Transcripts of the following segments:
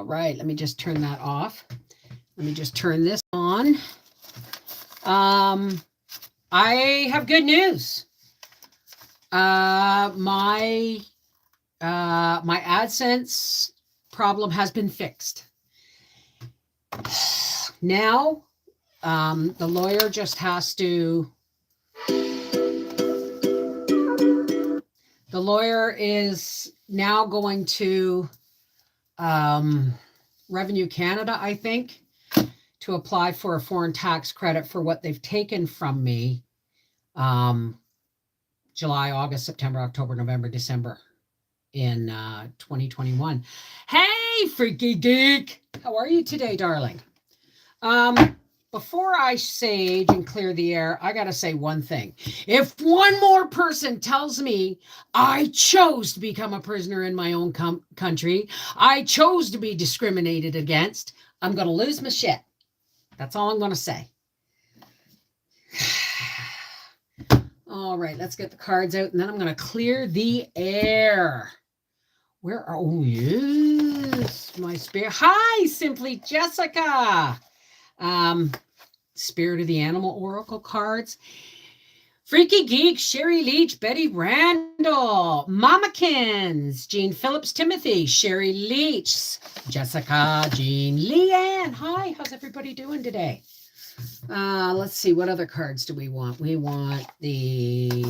right, let me just turn that off. Let me just turn this on. I have good news. My AdSense problem has been fixed. Now, the lawyer just has to. The lawyer is now going to Revenue Canada, I think, to apply for a foreign tax credit for what they've taken from me July, August, September, October, November, December in 2021. Hey, freaky geek. How are you today, darling? Before I sage and clear the air, I got to say one thing. If one more person tells me I chose to become a prisoner in my own country, I chose to be discriminated against, I'm going to lose my shit. That's all I'm going to say. All right, let's get the cards out, and then I'm going to clear the air. Where are, oh, yes, my spirit. Hi, Simply Jessica. Spirit of the Animal Oracle cards. Freaky Geek, Sherry Leach, Betty Randall, Mamakins, Jean Phillips, Timothy, Sherry Leach, Jessica, Jean, Leanne. Hi, how's everybody doing today? Let's see, what other cards do we want? We want the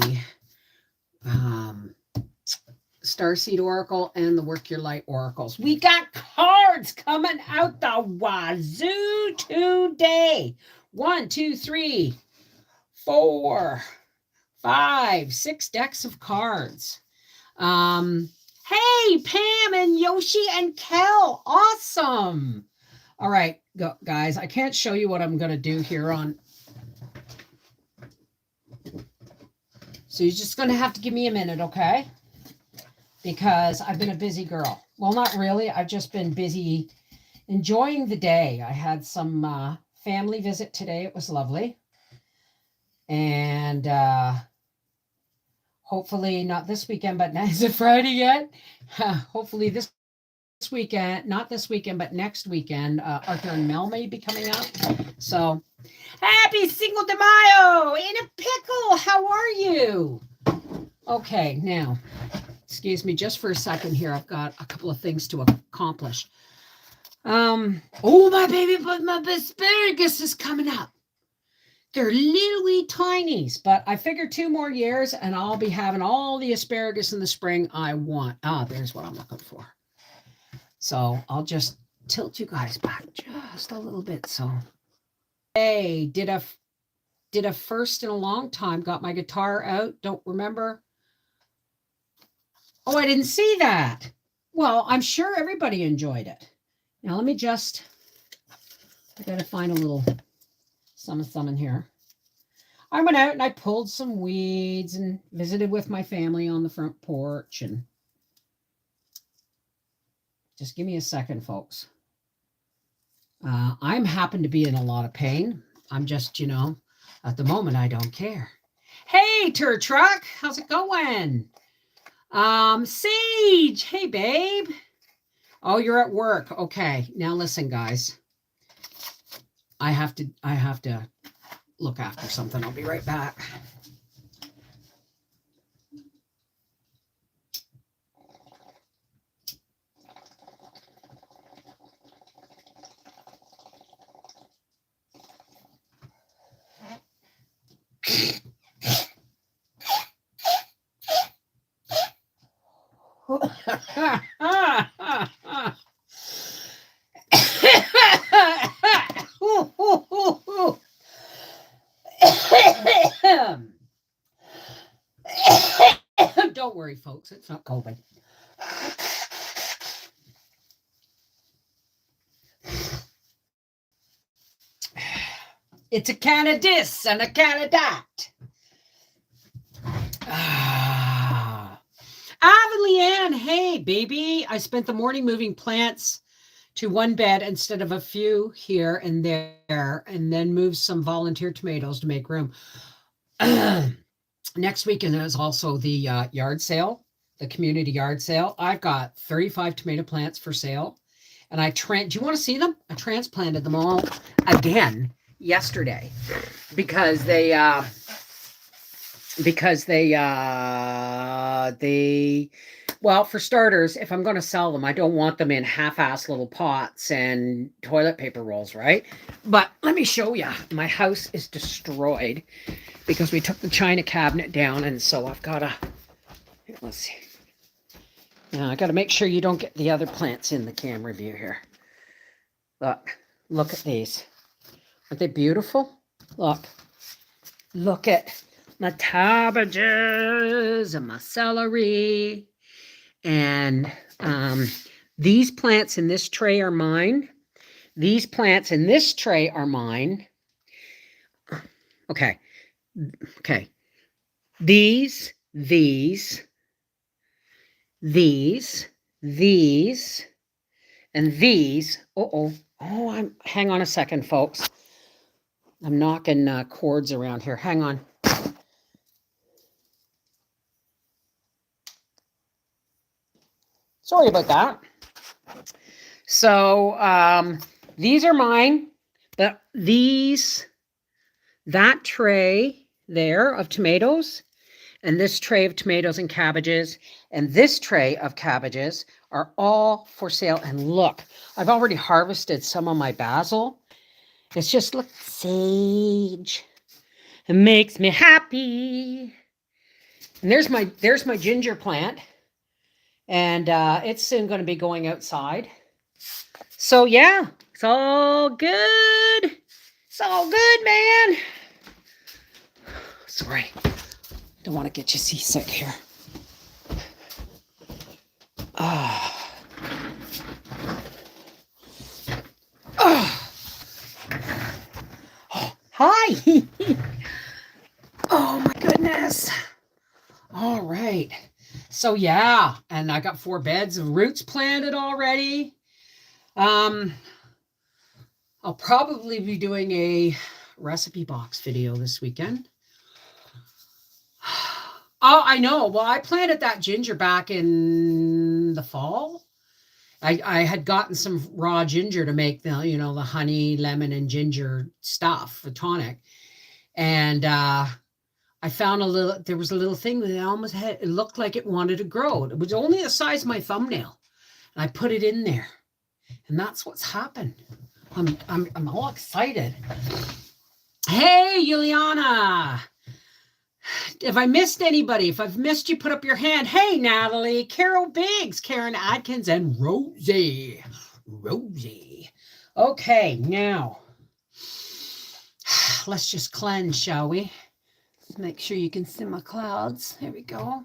Starseed Oracle and the Work Your Light Oracles. We got cards coming out the wazoo today. 1, 2, 3, 4, 5, 6 decks of cards. Hey, Pam and Yoshi and Kel. Awesome. All right, go, guys. I can't show you what I'm going to do here on. So you're just going to have to give me a minute, okay? Because I've been a busy girl. Well, not really. I've just been busy enjoying the day. I had some family visit today. It was lovely. And hopefully not this weekend, but is it Friday yet? Hopefully this weekend, not this weekend, but next weekend, Arthur and Mel may be coming up. So happy Cinco de Mayo in a pickle. How are you? Okay, now, excuse me just for a second here. I've got a couple of things to accomplish. Oh, my baby, but my asparagus is coming up. They're little wee tinies, but I figure 2 more years and I'll be having all the asparagus in the spring I want. There's what I'm looking for. So I'll just tilt you guys back just a little bit. So, hey, did a first in a long time. Got my guitar out. Don't remember. Oh, I didn't see that. Well, I'm sure everybody enjoyed it. Now let me just. I got to find a little something here. I went out and I pulled some weeds and visited with my family on the front porch and. Just give me a second, folks. I'm happen to be in a lot of pain. I'm just, at the moment, I don't care. Hey, Tur Truck, how's it going? Sage, hey, babe. Oh, you're at work. Okay, now listen, guys. I have to look after something. I'll be right back. Don't worry, folks. It's not COVID. It's a can of this and a can of that. Leanne, hey, baby. I spent the morning moving plants to one bed instead of a few here and there, and then moved some volunteer tomatoes to make room. Next weekend is also the yard sale, the community yard sale. I've got 35 tomato plants for sale, And do you want to see them? I transplanted them all again yesterday because they well, for starters, if I'm going to sell them, I don't want them in half-ass little pots and toilet paper rolls, right? But let me show you. My house is destroyed because we took the china cabinet down, and so I've got to, let's see. Now I got to make sure you don't get the other plants in the camera view here. Look at these. Aren't they beautiful? Look at my cabbages and my celery. And these plants in this tray are mine. These plants in this tray are mine. Okay. These, and these. Hang on a second, folks. I'm knocking cords around here. Hang on. Sorry about that. So these are mine, but that tray there of tomatoes, and this tray of tomatoes and cabbages, and this tray of cabbages are all for sale. And look, I've already harvested some of my basil. It's just, look, sage. It makes me happy. And there's my ginger plant. And it's soon going to be going outside. So yeah, it's all good. It's all good, man. Sorry. Don't want to get you seasick here. Hi. Oh my goodness. All right. So yeah, and I got 4 beds of roots planted already. I'll probably be doing a recipe box video this weekend. Oh, I know. Well, I planted that ginger back in the fall. I had gotten some raw ginger to make the honey, lemon, and ginger stuff, the tonic. And I found there was a little thing that it looked like it wanted to grow. It was only the size of my thumbnail. And I put it in there. And that's what's happened. I'm all excited. Hey, Juliana. If I missed anybody, if I've missed you, put up your hand. Hey, Natalie, Carol Biggs, Karen Adkins, and Rosie. Okay, now, let's just cleanse, shall we? Make sure you can see my clouds. There we go.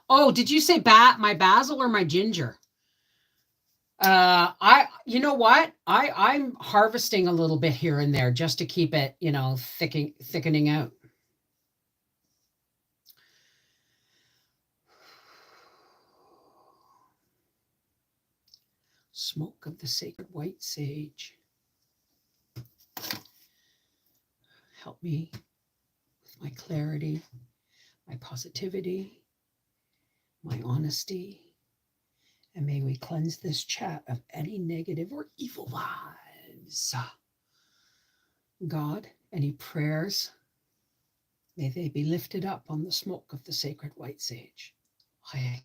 Oh, did you say my basil or my ginger? You know what? I'm harvesting a little bit here and there just to keep it, thickening out. Smoke of the sacred white sage. Help me with my clarity, my positivity, my honesty. And may we cleanse this chat of any negative or evil vibes. God, any prayers, may they be lifted up on the smoke of the sacred white sage. Aye.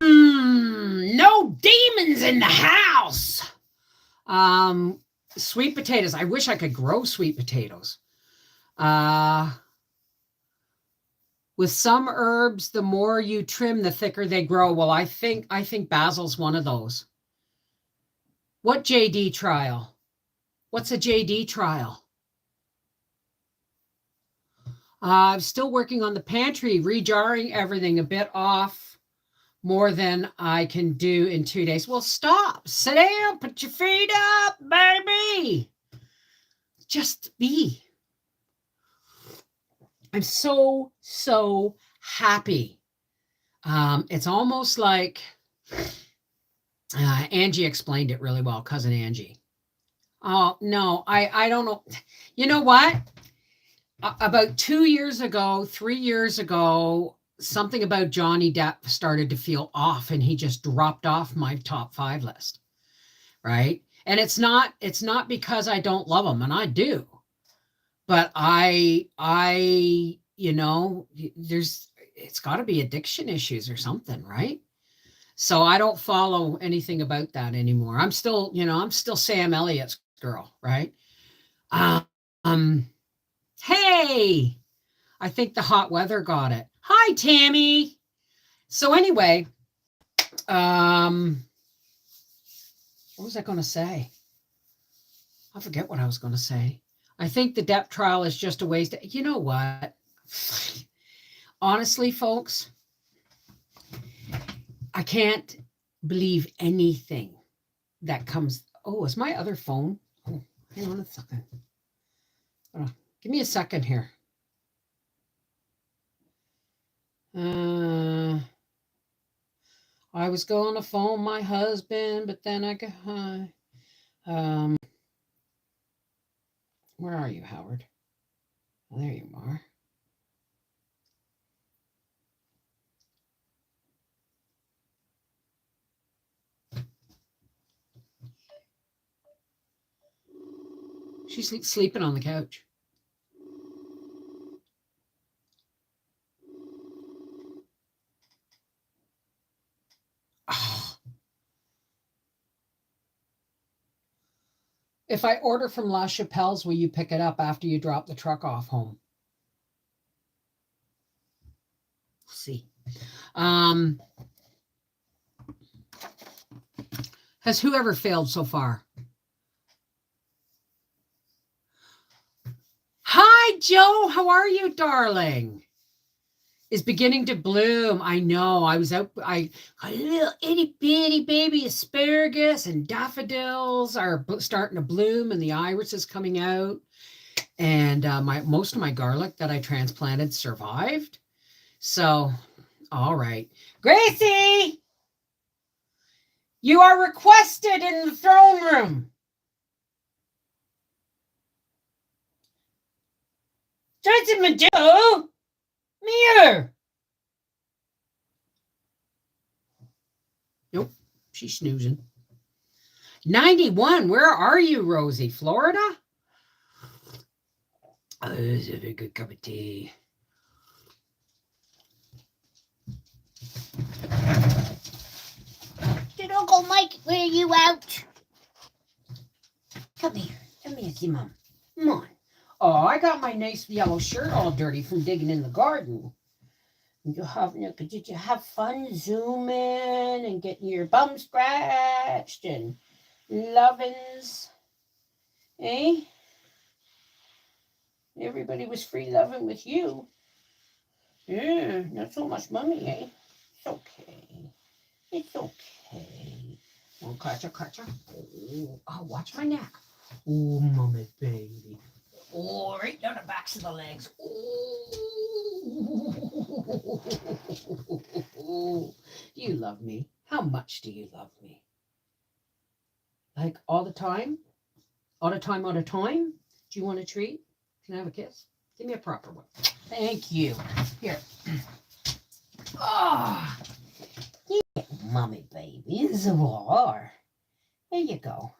No demons in the house. Sweet potatoes. I wish I could grow sweet potatoes. With some herbs, the more you trim, the thicker they grow. Well, I think basil's one of those. What JD trial? What's a JD trial? I'm still working on the pantry, rejarring everything, a bit off, more than I can do in 2 days. Well, stop. Sit down. Put your feet up, baby. Just be. I'm so happy. It's almost like Angie explained it really well, cousin Angie. Oh, no, I don't know. You know what? About 2 years ago, 3 years ago, something about Johnny Depp started to feel off and he just dropped off my top 5 list, right? And it's not because I don't love him, and I do. But it's got to be addiction issues or something, right? So I don't follow anything about that anymore. I'm still Sam Elliott's girl, right? Um, hey, I think the hot weather got it. Hi, Tammy. So anyway, what was I going to say? I forget what I was going to say. I think the Depp trial is just a waste. You know what? Honestly, folks, I can't believe anything that comes. Oh, is my other phone? Oh, hang on a second. Give me a second here. I was going to phone my husband, but then I got. Where are you, Howard? Oh, there you are. She's sleeping on the couch. Oh. If I order from La Chapelle's, will you pick it up after you drop the truck off home? We'll see. Has whoever failed so far? Hi, Joe. How are you, darling? Is beginning to bloom. I know. I was out. I got a little itty bitty baby asparagus, and daffodils are starting to bloom, and the iris is coming out. And most of my garlic that I transplanted survived. So, all right, Gracie, you are requested in the throne room. Johnson Joe. Mirror. Nope, she's snoozing. 91. Where are you, Rosie? Florida? Oh, this is a good cup of tea. Did Uncle Mike wear you out? Come here. Come here, see Mom. Come on. Oh, I got my nice yellow shirt all dirty from digging in the garden. Did you have fun zooming and getting your bum scratched and lovins? Eh? Everybody was free loving with you. Yeah, not so much mommy, eh? It's okay. It's okay. Oh, catch her. Oh, watch my neck. Oh, mommy, baby. Oh, right down the backs of the legs. Oh, you love me. How much do you love me? Like all the time? All the time? Do you want a treat? Can I have a kiss? Give me a proper one. Thank you. Here. Ah. Oh, mommy, baby. It's a war. There you go.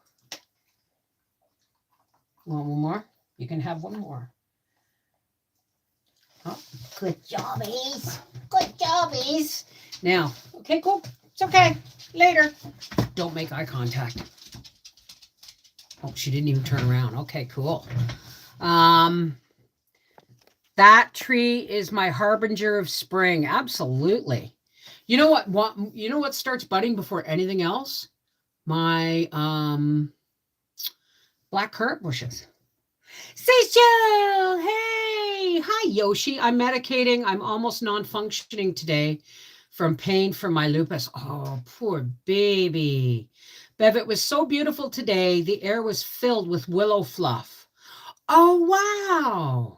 Want one more? You can have one more. Oh, good jobbies. Good jobbies. Now, okay, cool. It's okay. Later. Don't make eye contact. Oh, she didn't even turn around. Okay, cool. That tree is my harbinger of spring. Absolutely. You know what starts budding before anything else? My black currant bushes. Seychelles, hey, hi Yoshi. I'm medicating. I'm almost non-functioning today from pain from my lupus. Oh, poor baby. Bev, it was so beautiful today. The air was filled with willow fluff. Oh, wow.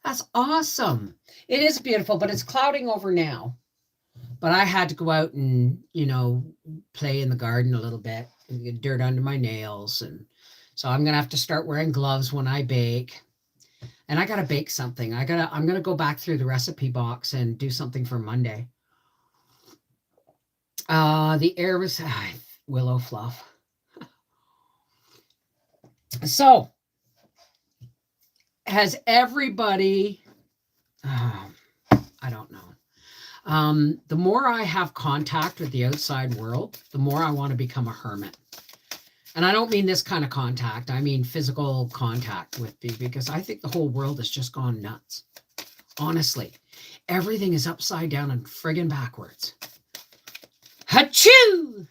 That's awesome. It is beautiful, but it's clouding over now. But I had to go out and, play in the garden a little bit and get dirt under my nails and So I'm going to have to start wearing gloves when I bake. And I got to bake something. I'm going to go back through the recipe box and do something for Monday. The air was willow fluff. So has everybody, I don't know. The more I have contact with the outside world, the more I want to become a hermit. And I don't mean this kind of contact. I mean physical contact with me, because I think the whole world has just gone nuts. Honestly, everything is upside down and friggin' backwards. Achoo!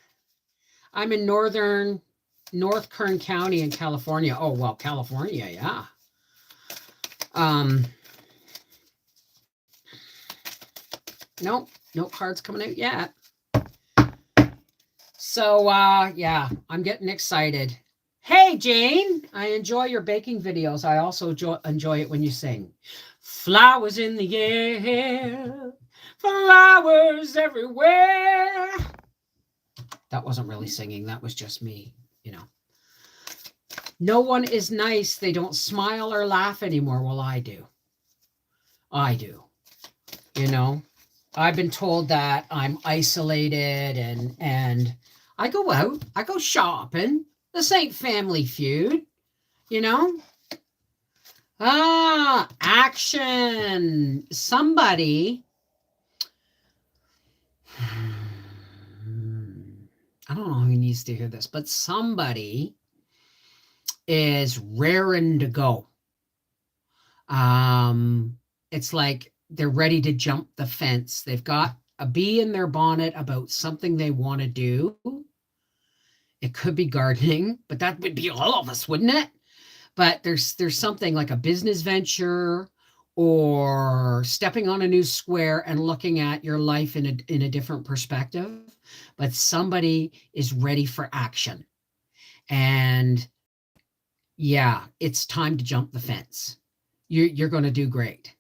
I'm in North Kern County in California. Oh, well, California, yeah. No cards coming out yet. So, yeah, I'm getting excited. Hey, Jane, I enjoy your baking videos. I also enjoy it when you sing. Flowers in the air, flowers everywhere. That wasn't really singing. That was just me, you know. No one is nice. They don't smile or laugh anymore. Well, I do. I do. You know, I've been told that I'm isolated and I go out. I go shopping. This ain't Family Feud, you know. Action. Somebody. I don't know who needs to hear this, but somebody is raring to go. It's like they're ready to jump the fence. They've got a bee in their bonnet about something they want to do. It could be gardening, but that would be all of us, wouldn't it? But there's something like a business venture or stepping on a new square and looking at your life in a different perspective. But somebody is ready for action. And yeah, it's time to jump the fence. You're going to do great.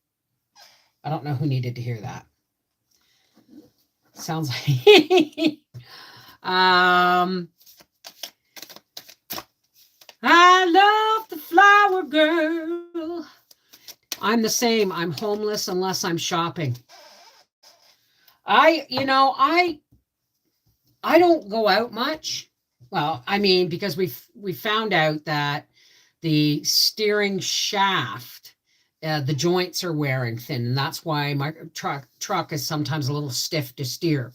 I don't know who needed to hear that. Sounds like I love the flower girl. I'm the same. I'm homeless unless I'm shopping. I don't go out much. Well, I mean, because we found out that the steering shaft, the joints are wearing thin, and that's why my truck is sometimes a little stiff to steer.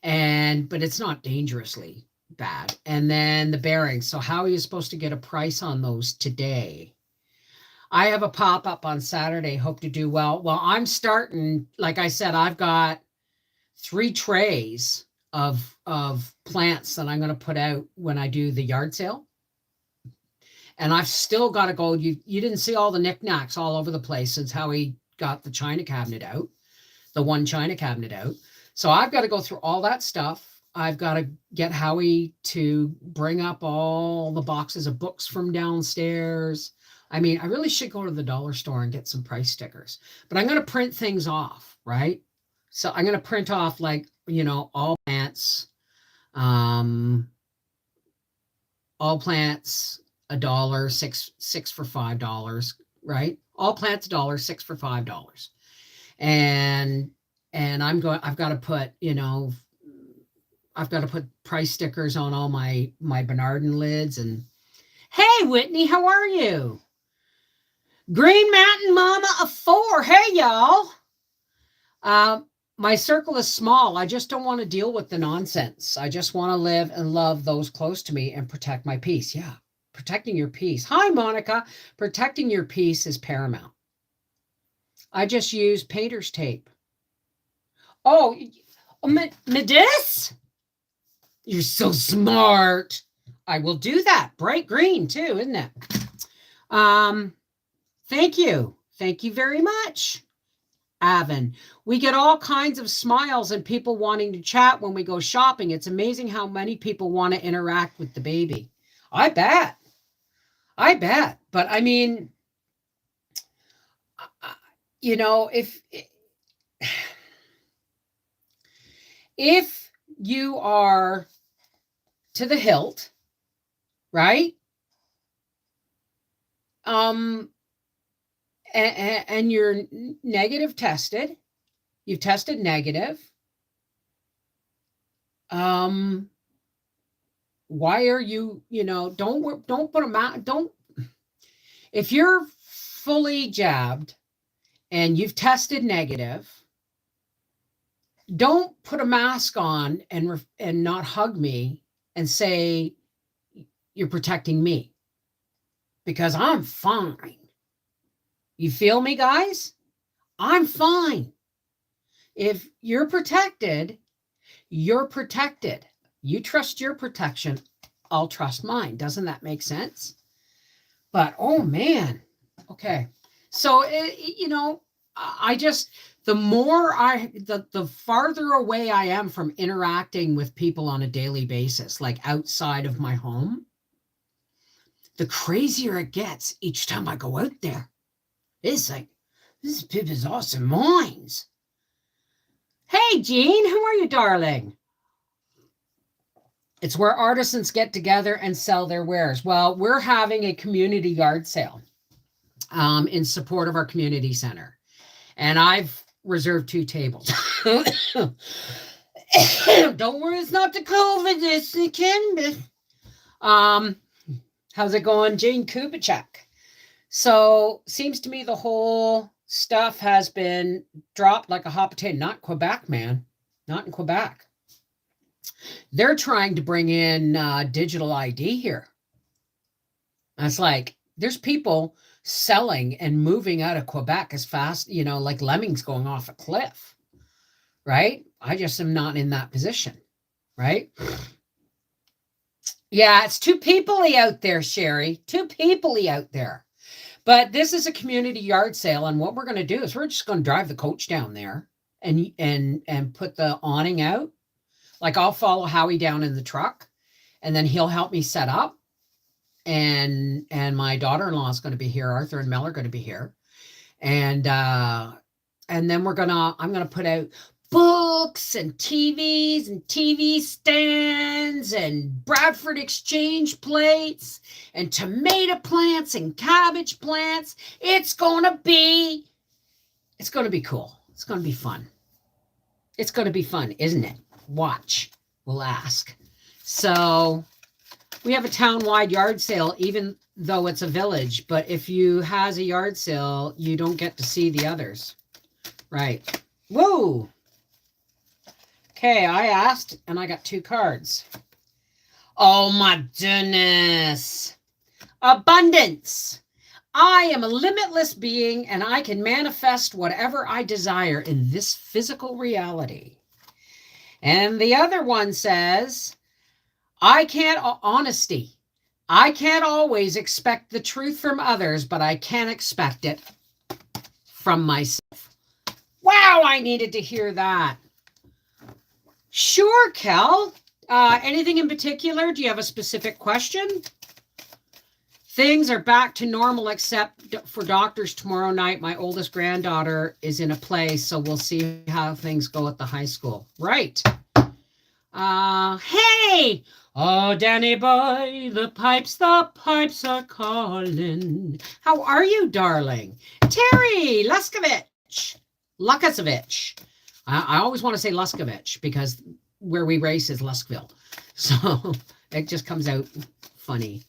But it's not dangerously bad. And then the bearings. So how are you supposed to get a price on those today? I have a pop-up on Saturday. Hope to do well. Well, I'm starting, like I said, I've got 3 trays of plants that I'm going to put out when I do the yard sale. And I've still got to go. You didn't see all the knickknacks all over the place since Howie got the china cabinet out, the one china cabinet out. So I've got to go through all that stuff. I've got to get Howie to bring up all the boxes of books from downstairs. I mean, I really should go to the dollar store and get some price stickers, but I'm going to print things off, right? So I'm going to print off, like, all plants, $1, six for $5, right? All plants $1, 6 for $5. And I've got to put, I've got to put price stickers on all my Bernardin lids. And hey, Whitney, how are you? Green Mountain Mama of 4. Hey, y'all. My circle is small. I just don't want to deal with the nonsense. I just want to live and love those close to me and protect my peace. Yeah, protecting your peace. Hi, Monica. Protecting your peace is paramount. I just use painter's tape. Oh, Medis? You're so smart. I will do that. Bright green too, isn't it? Thank you. Thank you very much, Avon. We get all kinds of smiles and people wanting to chat when we go shopping. It's amazing how many people want to interact with the baby. I bet. But I mean, if you are to the hilt, right? and you're negative tested. You've tested negative. Why are you, don't put don't, if you're fully jabbed and you've tested negative, don't put a mask on and not hug me and say you're protecting me, because I'm fine. You feel me, guys? I'm fine. If you're protected, you're protected. You trust your protection, I'll trust mine. Doesn't that make sense? But oh man. Okay. So I just, the farther away I am from interacting with people on a daily basis, like outside of my home, the crazier it gets each time I go out there. It's like, this Pip is awesome minds. Hey, Jean, how are you, darling? It's where artisans get together and sell their wares. Well, we're having a community yard sale in support of our community center. And I've reserved 2 tables. Don't worry, it's not the COVID, it's the Ken. How's it going, Jane Kubicek? So seems to me the whole stuff has been dropped like a hot potato. Not Quebec, man. Not in Quebec. They're trying to bring in digital ID here. That's like, there's people selling and moving out of Quebec as fast, like lemmings going off a cliff, right? I just am not in that position, right? Yeah, it's too people-y out there, Sherry. Too people-y out there. But this is a community yard sale, and what we're going to do is we're just going to drive the coach down there and put the awning out. Like, I'll follow Howie down in the truck, and then he'll help me set up. And my daughter-in-law is going to be here. Arthur and Mel are going to be here. And then I'm going to put out books and TVs and TV stands and Bradford exchange plates and tomato plants and cabbage plants. It's going to be cool. It's going to be fun. It's going to be fun, isn't it? Watch. We'll ask. So we have a town-wide yard sale, even though it's a village. But if you has a yard sale, you don't get to see the others. Right. Whoa. Okay, I asked, and I got 2 cards. Oh, my goodness. Abundance. I am a limitless being, and I can manifest whatever I desire in this physical reality. And the other one says, honesty. I can't always expect the truth from others, but I can expect it from myself. Wow, I needed to hear that. Sure, Kel. Anything in particular? Do you have a specific question? Things are back to normal except for doctors tomorrow night. My oldest granddaughter is in a play, so we'll see how things go at the high school. Right. Hey! Oh, Danny boy, the pipes are calling. How are you, darling? Terry Luskovich. I always want to say Luskovich because where we race is Luskville. So it just comes out funny.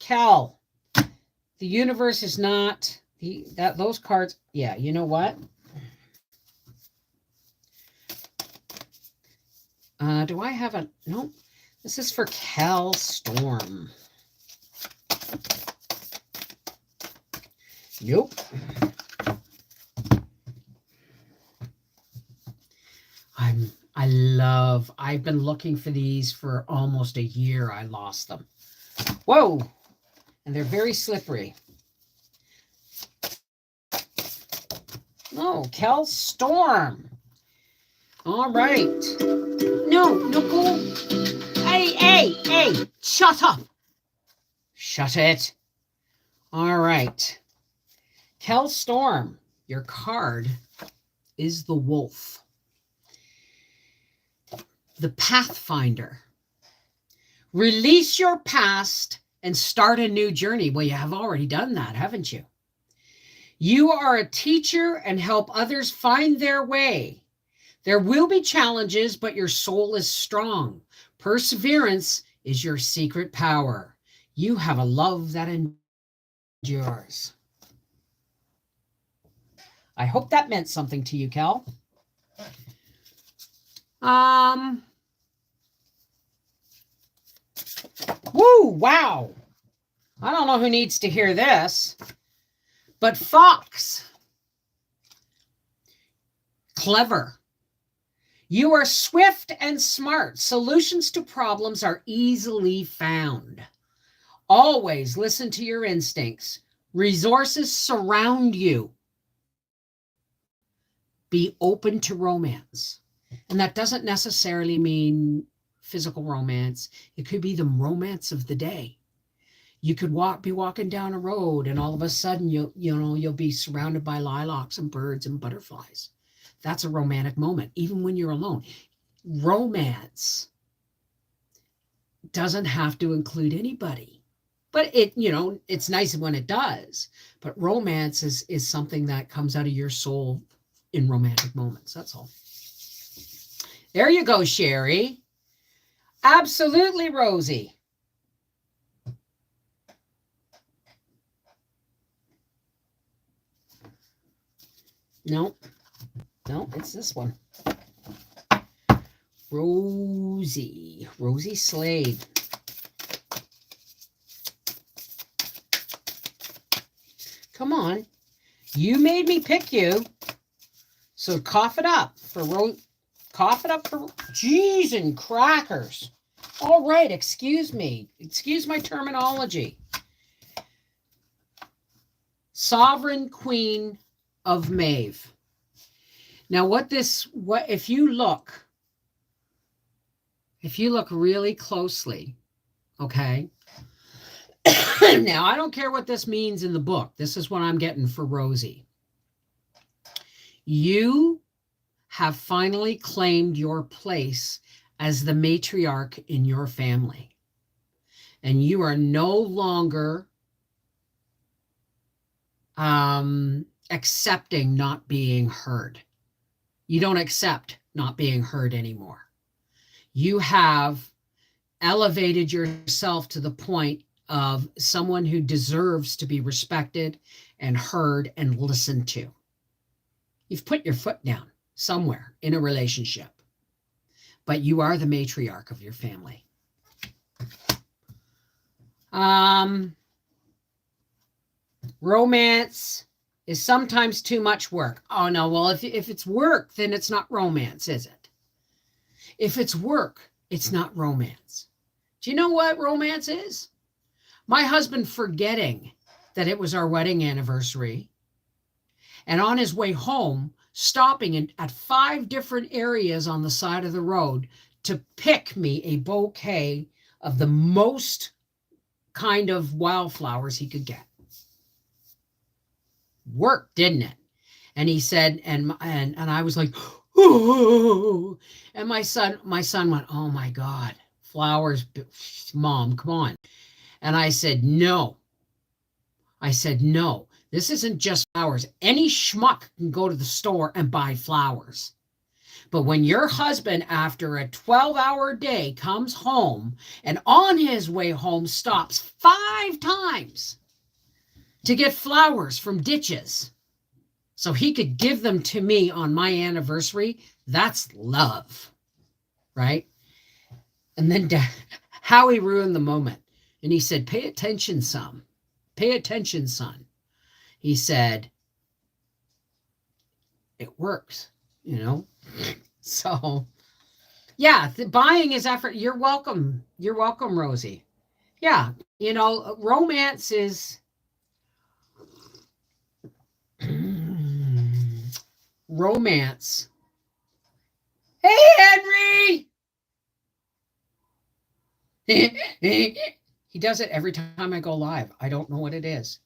Cal, the universe is not those cards. Yeah, you know what? Do I have a nope? This is for Cal Storm. Nope. I've been looking for these for almost a year. I lost them. Whoa. And they're very slippery. Oh, Kel Storm. All right. No, go. Hey, shut up. Shut it. All right. Kel Storm, your card is the Wolf. The Pathfinder. Release your past and start a new journey. Well, you have already done that, haven't you? You are a teacher and help others find their way. There will be challenges, but your soul is strong. Perseverance is your secret power. You have a love that endures. I hope that meant something to you, Kel. Woo, wow. I don't know who needs to hear this, but Fox, clever. You are swift and smart. Solutions to problems are easily found. Always listen to your instincts. Resources surround you. Be open to romance. And that doesn't necessarily mean physical romance. It could be the romance of the day. You could be walking down a road and all of a sudden you'll be surrounded by lilacs and birds and butterflies. That's a romantic moment, even when you're alone. Romance doesn't have to include anybody, but it's nice when it does. But romance is something that comes out of your soul in romantic moments. That's all. There you go, Sherry. Absolutely, Rosie. No, it's this one. Rosie Slade. Come on. You made me pick you. So cough it up for cheese and crackers. All right, excuse me. Excuse my terminology. Sovereign Queen of Maeve. Now if you look really closely, okay? Now, I don't care what this means in the book. This is what I'm getting for Rosie. You have finally claimed your place as the matriarch in your family. And you are no longer accepting not being heard. You don't accept not being heard anymore. You have elevated yourself to the point of someone who deserves to be respected and heard and listened to. You've put your foot down somewhere in a relationship, but you are the matriarch of your family. Romance is sometimes too much work. Oh no, well, if it's work, then it's not romance, is it? If it's work, it's not romance. Do you know what romance is? My husband forgetting that it was our wedding anniversary, and on his way home, stopping at 5 different areas on the side of the road to pick me a bouquet of the most kind of wildflowers he could get. Worked, didn't it? And he said, and I was like, oh, and my son went, oh my God, flowers, Mom, come on. And I said, no, this isn't just flowers. Any schmuck can go to the store and buy flowers. But when your husband, after a 12-hour day, comes home and on his way home stops 5 times to get flowers from ditches so he could give them to me on my anniversary, that's love, right? And then Howie ruined the moment. And he said, pay attention, son. Pay attention, son. He said, it works, So, yeah, buying is effort. You're welcome. You're welcome, Rosie. Yeah, romance is... romance. Hey, Henry! He does it every time I go live. I don't know what it is.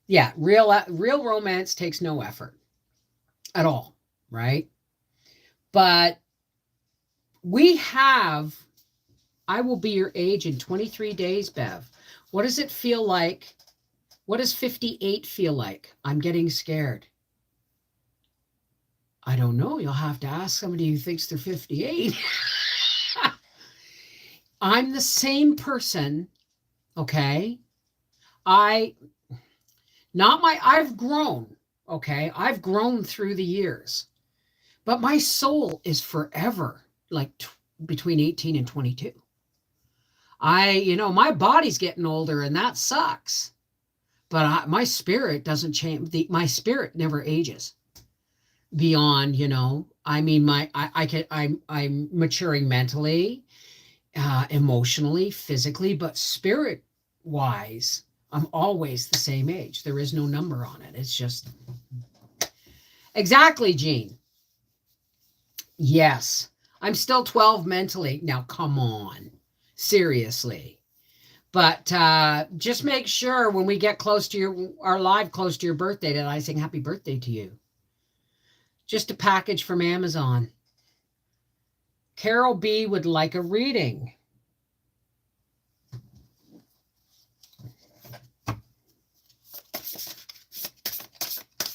Yeah, real romance takes no effort at all, right? But I will be your age in 23 days, Bev. What does it feel like? What does 58 feel like? I'm getting scared. I don't know. You'll have to ask somebody who thinks they're 58. I'm the same person, okay? I've grown, okay? I've grown through the years. But my soul is forever like between 18 and 22. My body's getting older and that sucks. But my spirit doesn't change. My spirit never ages beyond, I'm maturing mentally, emotionally, physically, but spirit wise, I'm always the same age. There is no number on it. It's just exactly, Jean. Yes, I'm still 12 mentally. Now, come on, seriously. But just make sure when we get close to our live close to your birthday that I sing happy birthday to you. Just a package from Amazon. Carol B would like a reading.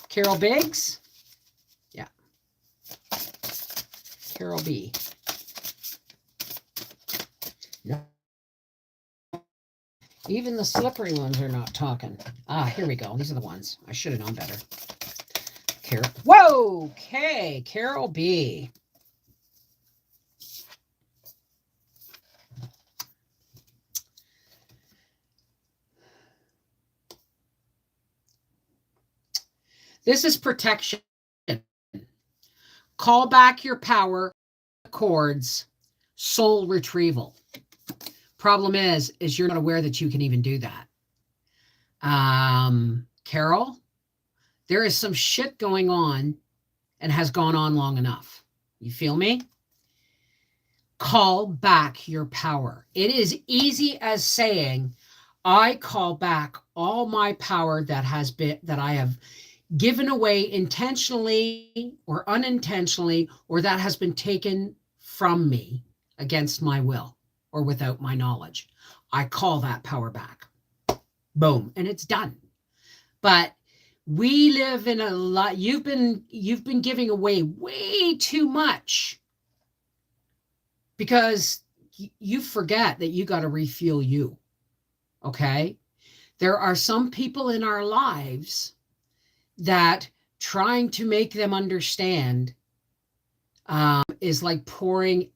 Carol Biggs? Yeah. Carol B. No. Even the slippery ones are not talking. Here we go. These are the ones. I should have known better. Carol. Whoa! Okay. Carol B. This is protection. Call back your power, chords, soul retrieval. Problem is you're not aware that you can even do that. Carol, there is some shit going on and has gone on long enough. You feel me? Call back your power. It is easy as saying, I call back all my power that I have given away intentionally or unintentionally, or that has been taken from me against my will or without my knowledge. I call that power back. Boom. And it's done. But we live in a lot. You've been giving away way too much because you forget that you got to refuel you. Okay. There are some people in our lives that trying to make them understand is like pouring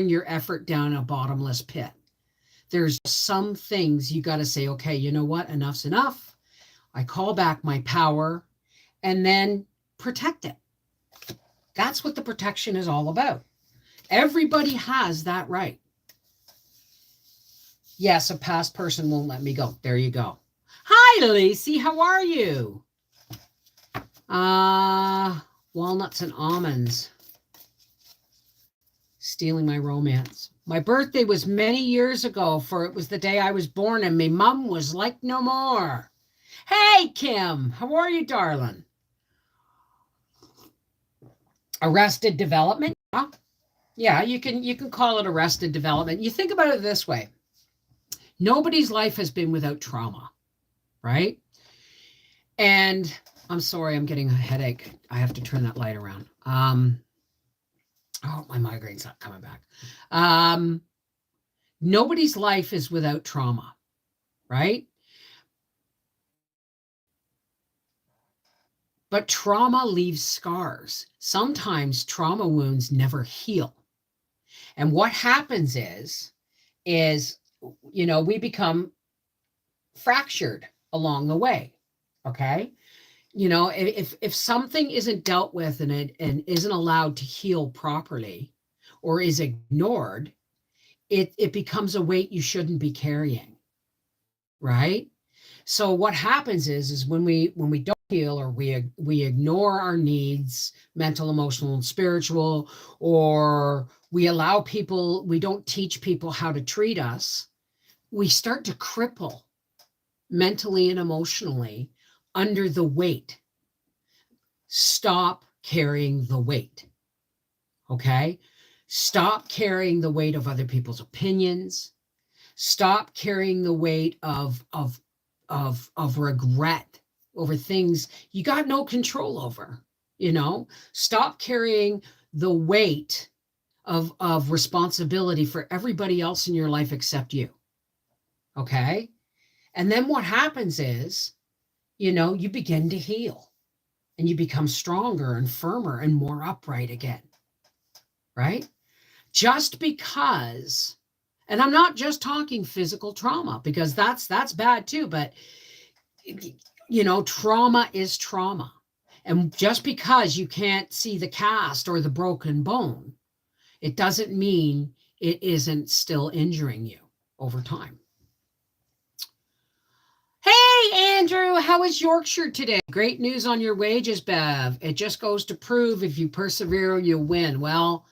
your effort down a bottomless pit. There's some things you got to say, okay, you know what? Enough's enough. I call back my power and then protect it. That's what the protection is all about. Everybody has that right. Yes, a past person won't let me go. There you go. Hi, Lacey. How are you? Walnuts and almonds. Stealing my romance. My birthday was many years ago, for it was the day I was born, and me mum was like no more. Hey, Kim. How are you, darling? Arrested development? Yeah, you can call it arrested development. You think about it this way. Nobody's life has been without trauma, right? And I'm sorry, I'm getting a headache. I have to turn that light around. Oh, my migraine's not coming back. Nobody's life is without trauma, right? But trauma leaves scars. Sometimes trauma wounds never heal. And what happens is, we become fractured along the way. Okay. If something isn't dealt with and isn't allowed to heal properly or is ignored, it becomes a weight you shouldn't be carrying. Right. So what happens is when we don't heal, or we ignore our needs, mental, emotional, and spiritual, or we don't teach people how to treat us, we start to cripple mentally and emotionally under the weight. Stop carrying the weight. Okay? Stop carrying the weight of other people's opinions. Stop carrying the weight of regret over things you got no control over. Stop carrying the weight of responsibility for everybody else in your life except you. Okay? And then what happens is, you begin to heal and you become stronger and firmer and more upright again. Right? Just because, and I'm not just talking physical trauma, because that's bad too, but trauma is trauma. And just because you can't see the cast or the broken bone, it doesn't mean it isn't still injuring you over time. Hey, Andrew, how is Yorkshire today? Great news on your wages, Bev. It just goes to prove if you persevere, you win. Well,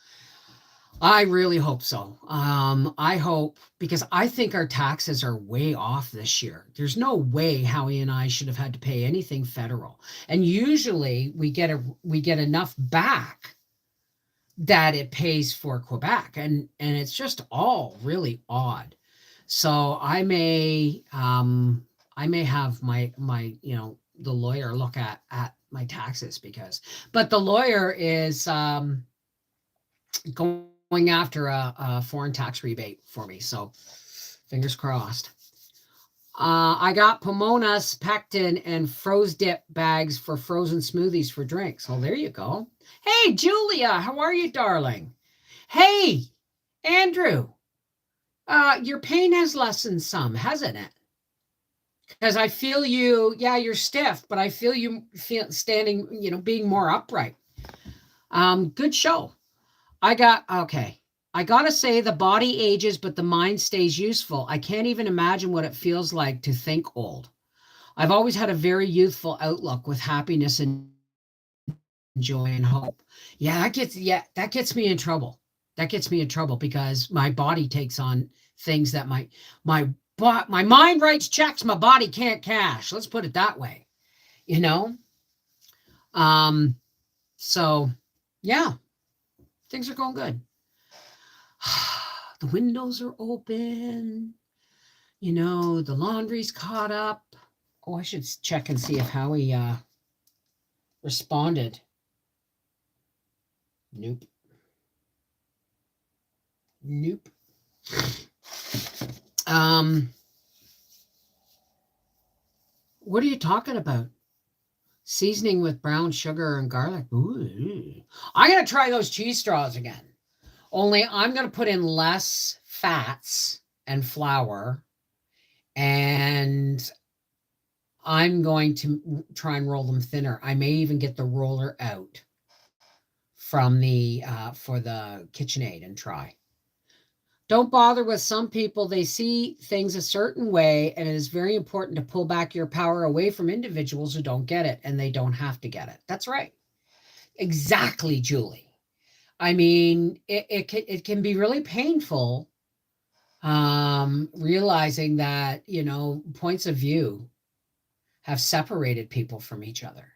I really hope so. I hope, because I think our taxes are way off this year. There's no way Howie and I should have had to pay anything federal. And usually we get enough back that it pays for Quebec. And it's just all really odd. So I may have my the lawyer look at my taxes, but the lawyer is going after a foreign tax rebate for me. So fingers crossed. I got Pomona's pectin and froze dip bags for frozen smoothies for drinks. Oh, there you go. Hey, Julia, how are you, darling? Hey, Andrew, your pain has lessened some, hasn't it? Because I feel you, you're stiff, but I feel you standing, being more upright. Good show. I got to say the body ages, but the mind stays useful. I can't even imagine what it feels like to think old. I've always had a very youthful outlook with happiness and joy and hope. That gets me in trouble. That gets me in trouble because my body takes on things that my mind writes checks my body can't cash. Let's put it that way. So yeah. Things are going good. The windows are open. The laundry's caught up. Oh, I should check and see if Howie responded. Nope. What are you talking about? Seasoning with brown sugar and garlic. Ooh. I'm going to try those cheese straws again. Only I'm going to put in less fats and flour. And I'm going to try and roll them thinner. I may even get the roller out from the for the KitchenAid and try. Don't bother with some people. They see things a certain way, and it is very important to pull back your power away from individuals who don't get it, and they don't have to get it. That's right. Exactly, Julie. I mean, it can be really painful realizing that, points of view have separated people from each other,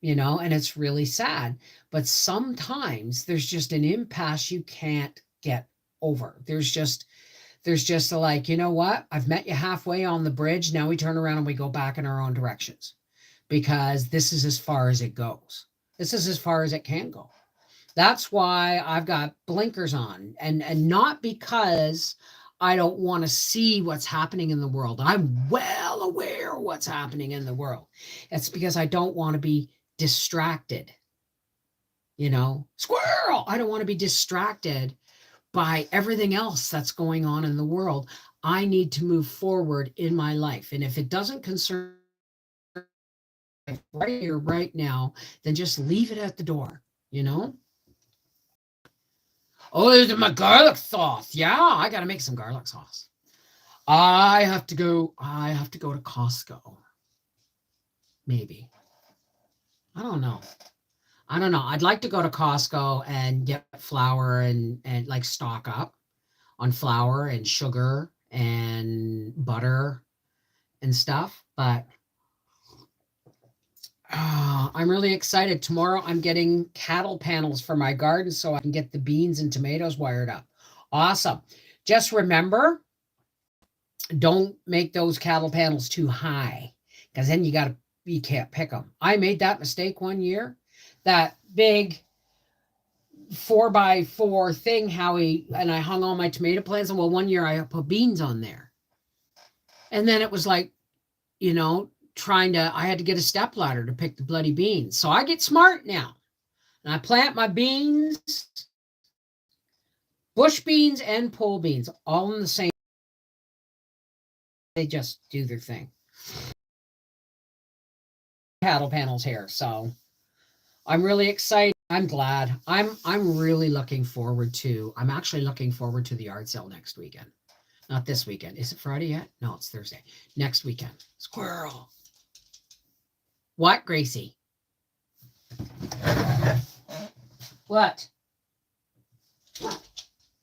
and it's really sad. But sometimes there's just an impasse you can't get over. There's just like, you know what? I've met you halfway on the bridge. Now we turn around and we go back in our own directions because this is as far as it goes. This is as far as it can go. That's why I've got blinkers on, and not because I don't want to see what's happening in the world. I'm well aware of what's happening in the world. It's because I don't want to be distracted. Squirrel! I don't want to be distracted by everything else that's going on in the world. I need to move forward in my life. And if it doesn't concern right here, right now, then just leave it at the door, Oh, there's my garlic sauce. Yeah, I got to make some garlic sauce. I have to go to Costco. Maybe. I don't know. I'd like to go to Costco and get flour and like stock up on flour and sugar and butter and stuff. But I'm really excited. Tomorrow I'm getting cattle panels for my garden so I can get the beans and tomatoes wired up. Awesome. Just remember, Don't make those cattle panels too high, because then you can't pick them. I made that mistake one year. That big 4x4 thing, Howie, and I hung all my tomato plants. And well, one year I put beans on there. And then it was like, I had to get a step ladder to pick the bloody beans. So I get smart now. And I plant my beans, bush beans and pole beans, all in the same. They just do their thing. Cattle panels here. So I'm really excited. I'm glad. I'm actually looking forward to the yard sale next weekend. Not this weekend. Is it Friday yet? No, it's Thursday. Next weekend. Squirrel. What, Gracie? What?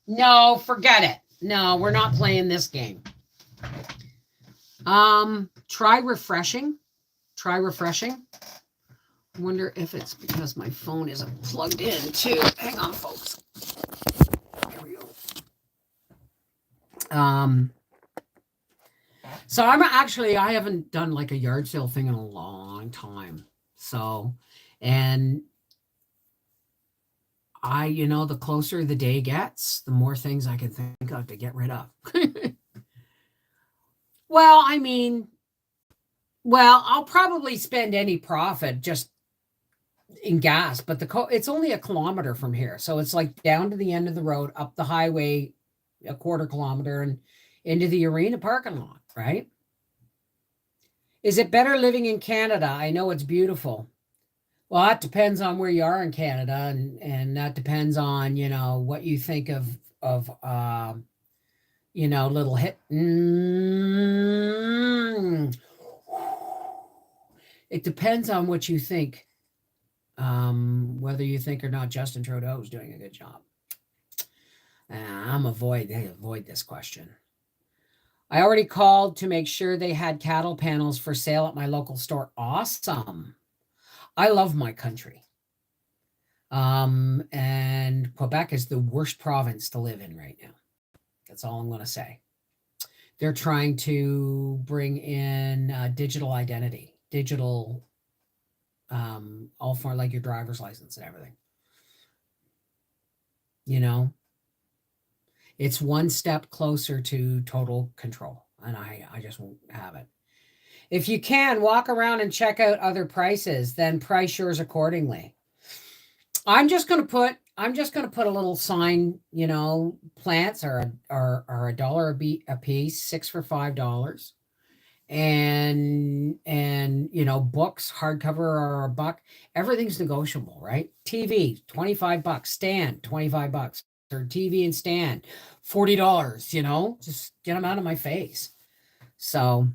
No, forget it. No, we're not playing this game. Try refreshing. I wonder if it's because my phone isn't plugged in too. Hang on, folks. Here we go. So I haven't done like a yard sale thing in a long time. So, and the closer the day gets, the more things I can think of to get rid of. Well, I'll probably spend any profit just in gas, but it's only a kilometer from here. So it's like down to the end of the road, up the highway, a quarter kilometer, and into the arena parking lot, right? Is it better living in Canada? I know it's beautiful. Well, that depends on where you are in Canada, and that depends on, what you think of little hit. It depends on what you think, whether you think or not Justin Trudeau is doing a good job. I'm avoid this question. I already called to make sure they had cattle panels for sale at my local store. Awesome. I love my country. And Quebec is the worst province to live in right now. That's all I'm going to say. They're trying to bring in digital identity, all for like your driver's license and everything. It's one step closer to total control, and I just won't have it. If you can, walk around and check out other prices, then price yours accordingly. I'm just going to put a little sign, plants are $1 a piece, 6 for $5. And books, hardcover are $1. Everything's negotiable, right? TV, $25, stand, $25, or TV and stand, $40, just get them out of my face. So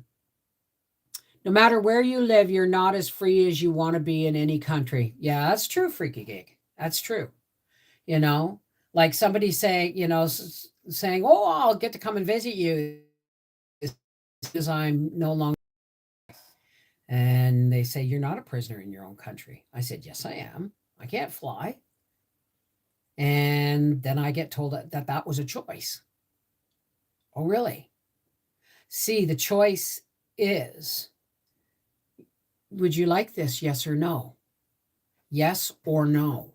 no matter where you live, you're not as free as you want to be in any country. Yeah, that's true, Freaky Gig. That's true. Like somebody saying, oh, I'll get to come and visit you because I'm no longer. And they say, you're not a prisoner in your own country. I said, yes, I am. I can't fly. And then I get told that was a choice. Oh, really? See, the choice is, would you like this? Yes or no? Yes or no?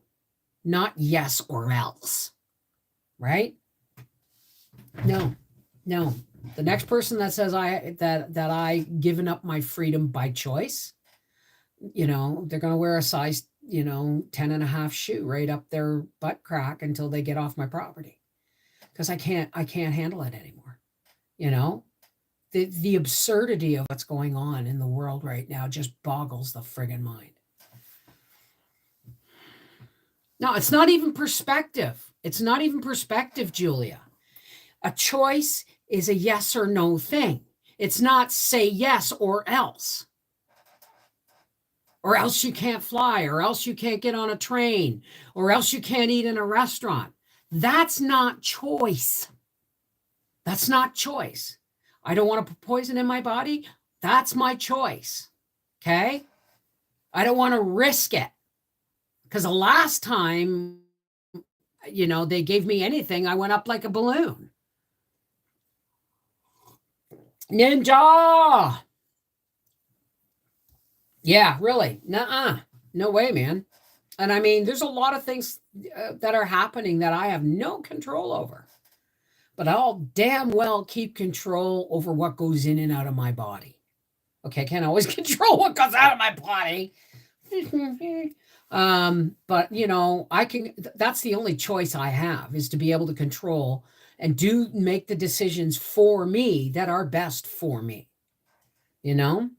Not yes or else. Right? No. The next person that says I given up my freedom by choice, they're going to wear a size, 10.5 shoe right up their butt crack until they get off my property, because I can't handle it anymore. The absurdity of what's going on in the world right now just boggles the friggin' mind. No, it's not even perspective. Julia. A choice is a yes or no thing. It's not say yes or else. Or else you can't fly, or else you can't get on a train, or else you can't eat in a restaurant. That's not choice. I don't want to put poison in my body. That's my choice. Okay? I don't want to risk it. Because the last time, they gave me anything, I went up like a balloon. Ninja. Yeah, really. Nuh-uh. No way, man. And I mean, there's a lot of things that are happening that I have no control over. But I'll damn well keep control over what goes in and out of my body. Okay, I can't always control what goes out of my body. But you know, I can, that's the only choice I have, is to be able to control and make the decisions for me that are best for me. You know?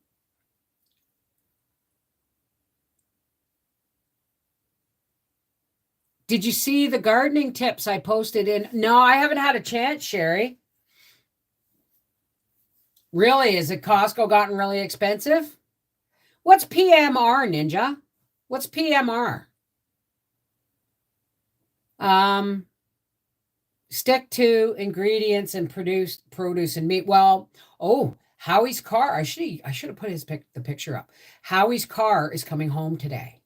Did you see the gardening tips I posted in? No, I haven't had a chance, Sherry. Really? Is it Costco gotten really expensive? What's PMR, Ninja? What's PMR? Stick to ingredients and produce and meat. Well, Howie's car. I should have put the picture up. Howie's car is coming home today.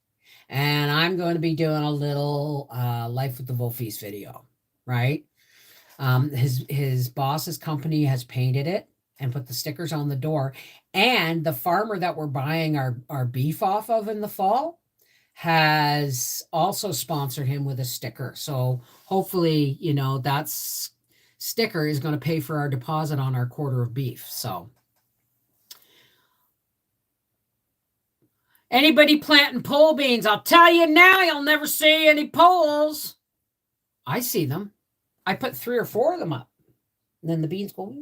And I'm going to be doing a little Life with the Wolfies video, right? His boss's company has painted it and put the stickers on the door. And the farmer that we're buying our beef off of in the fall has also sponsored him with a sticker. So hopefully, you know, that sticker is going to pay for our deposit on our quarter of beef. So anybody planting pole beans, I'll tell you now, you'll never see any poles. I see them. I put 3 or 4 of them up. And then the beans go.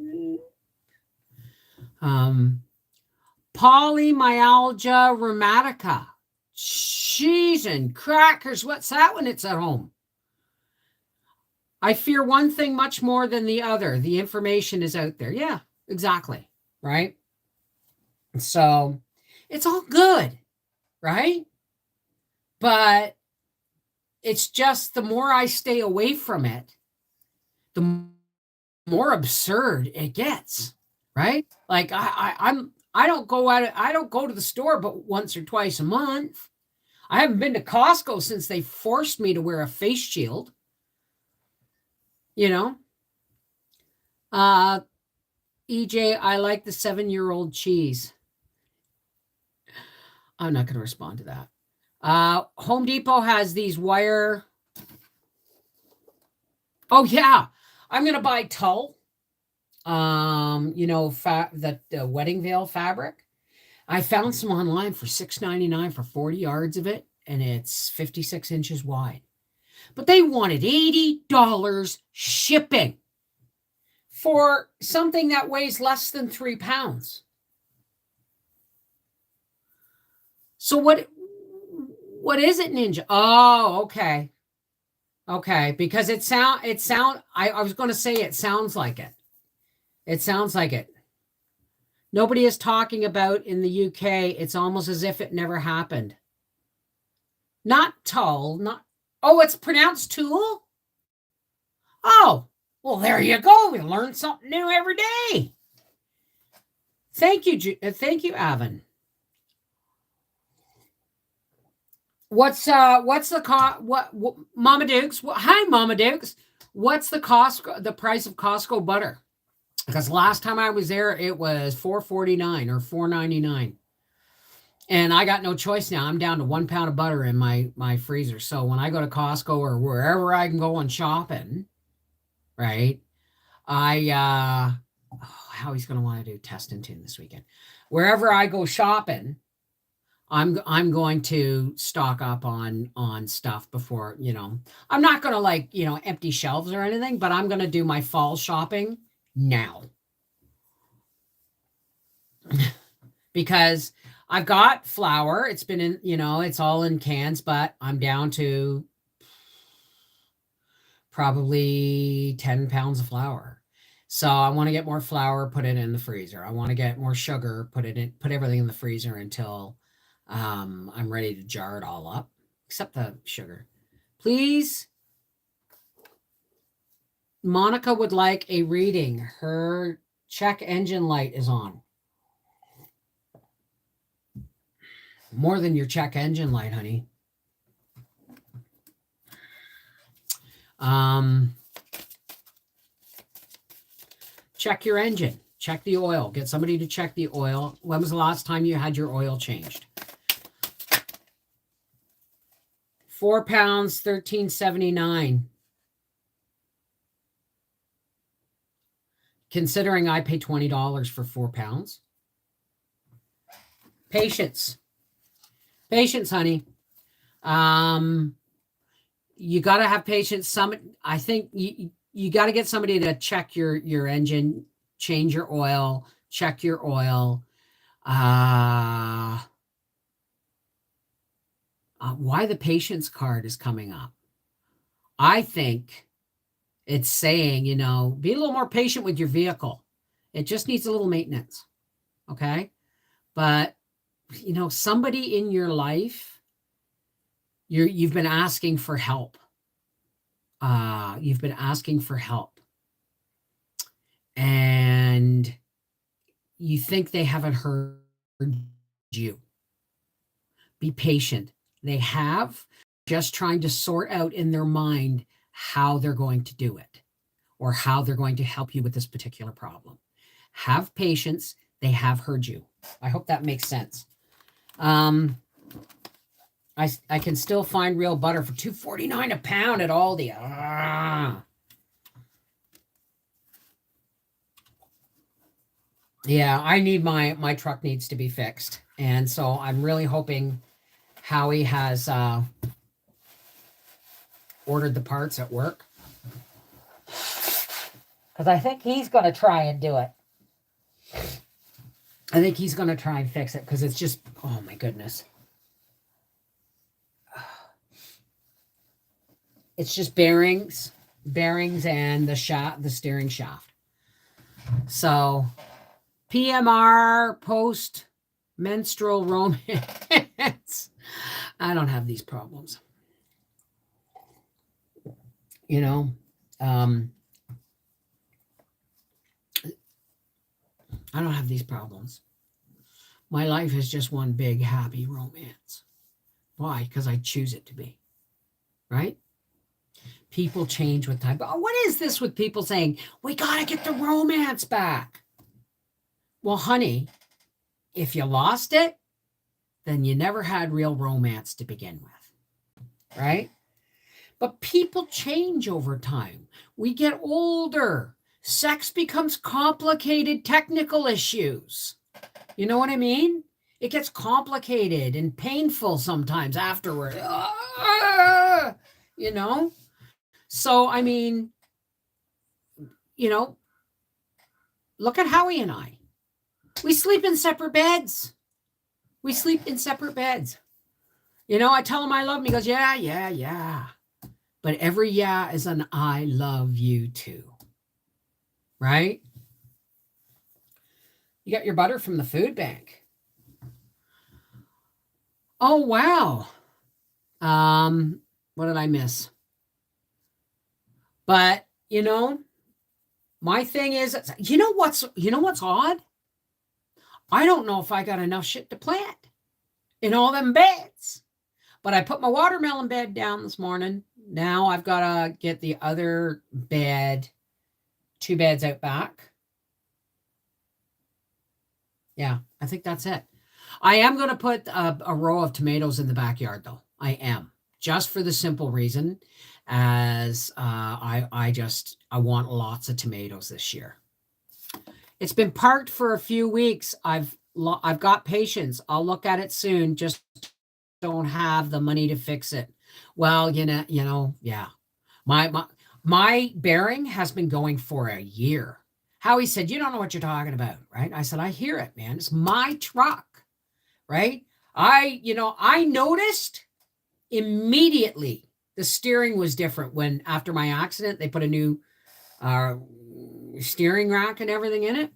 Polymyalgia rheumatica. Cheese and crackers. What's that when it's at home? I fear one thing much more than the other. The information is out there. Yeah, exactly. Right? So it's all good. Right? But it's just the more I stay away from it, the more absurd it gets. Right? Like I don't go to the store but once or twice a month. I haven't been to Costco since they forced me to wear a face shield. You know? EJ, I like the 7-year-old cheese. I'm not going to respond to that. Home Depot has these wire. Oh yeah. I'm going to buy tulle. You know, the wedding veil fabric. I found some online for $6.99 for 40 yards of it, and it's 56 inches wide. But they wanted $80 shipping for something that weighs less than 3 pounds. So what is it, Ninja? Oh, okay. Okay, because I was going to say it sounds like it. It sounds like it. Nobody is talking about in the UK. It's almost as if it never happened. Not tulle, it's pronounced tool? Oh, well, there you go. We learn something new every day. Thank you, Avon. What's the Mama Dukes? Hi, Mama Dukes. What's the price of Costco butter? Because last time I was there, it was $4.49 or $4.99. And I got no choice now. I'm down to 1 pound of butter in my freezer. So when I go to Costco or wherever I can go and shopping, right? Howie's going to want to do test and tune this weekend. Wherever I go shopping, I'm going to stock up on stuff before, you know. I'm not going to empty shelves or anything, but I'm going to do my fall shopping now. Because I've got flour. It's been in, it's all in cans, but I'm down to probably 10 pounds of flour. So I want to get more flour, put it in the freezer. I want to get more sugar, put everything in the freezer until I'm ready to jar it all up, except the sugar. Please. Monica would like a reading. Her check engine light is on. More than your check engine light, honey. Check your engine. Check the oil. Get somebody to check the oil. When was the last time you had your oil changed? 4 pounds, $13.79. Considering I pay $20 for 4 pounds. Patience. Patience, honey. You got to have patience. I think you got to get somebody to check your engine, change your oil, check your oil. Why the patience card is coming up? I think it's saying, be a little more patient with your vehicle. It just needs a little maintenance. Okay. But, somebody in your life, you've been asking for help. You've been asking for help. And you think they haven't heard you. Be patient. They have, just trying to sort out in their mind how they're going to do it or how they're going to help you with this particular problem. Have patience. They have heard you. I hope that makes sense. I can still find real butter for $2.49 a pound at Aldi. Yeah, I need my truck needs to be fixed. And so I'm really hoping Howie has ordered the parts at work. Because I think he's going to try and do it. I think he's going to try and fix it because it's just, oh my goodness. It's just bearings and the steering shaft. So PMR, post menstrual romance. I don't have these problems. I don't have these problems. My life is just one big happy romance. Why? Because I choose it to be. Right? People change with time. But what is this with people saying, we got to get the romance back? Well, honey, if you lost it, then you never had real romance to begin with. Right? But people change over time. We get older. Sex becomes complicated technical issues. You know what I mean? It gets complicated and painful sometimes afterward. So, I mean, look at Howie and I. We sleep in separate beds. I tell him I love him. He goes, yeah. But every yeah is an I love you too. Right? You got your butter from the food bank. Oh, wow. What did I miss? But, my thing is, what's odd? I don't know if I got enough shit to plant in all them beds. But I put my watermelon bed down this morning. Now I've got to get the other bed, 2 beds out back. Yeah, I think that's it. I am going to put a row of tomatoes in the backyard, though. I am. Just for the simple reason as I want lots of tomatoes this year. It's been parked for a few weeks. I've got patience. I'll look at it soon. Just don't have the money to fix it. Well, yeah. My bearing has been going for a year. Howie said, you don't know what you're talking about, right? I said, I hear it, man. It's my truck, right? I noticed immediately the steering was different when after my accident, they put a new steering rack and everything in it.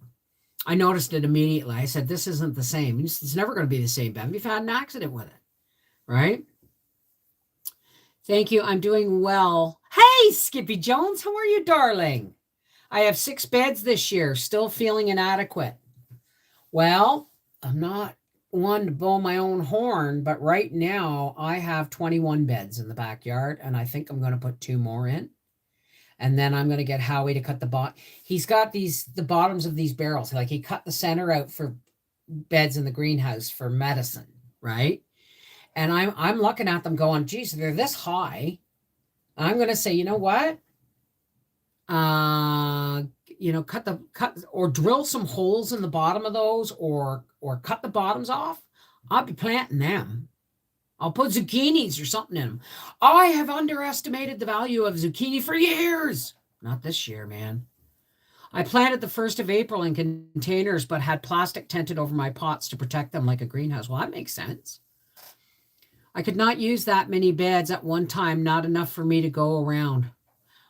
I noticed it immediately. I said, this isn't the same. It's never going to be the same, Bev. You've had an accident with it, right? Thank you. I'm doing well. Hey, Skippy Jones. How are you, darling? I have 6 beds this year, still feeling inadequate. Well, I'm not one to blow my own horn, but right now I have 21 beds in the backyard, and I think I'm going to put 2 more in. And then I'm going to get Howie to cut he's got the bottoms of these barrels. Like he cut the center out for beds in the greenhouse for medicine, right? And I'm looking at them going, geez, they're this high. I'm going to say, you know what? Cut or drill some holes in the bottom of those, or cut the bottoms off. I'll be planting them. I'll put zucchinis or something in them. I have underestimated the value of zucchini for years. Not this year, man. I planted the 1st of April in containers, but had plastic tented over my pots to protect them like a greenhouse. Well, that makes sense. I could not use that many beds at one time, not enough for me to go around.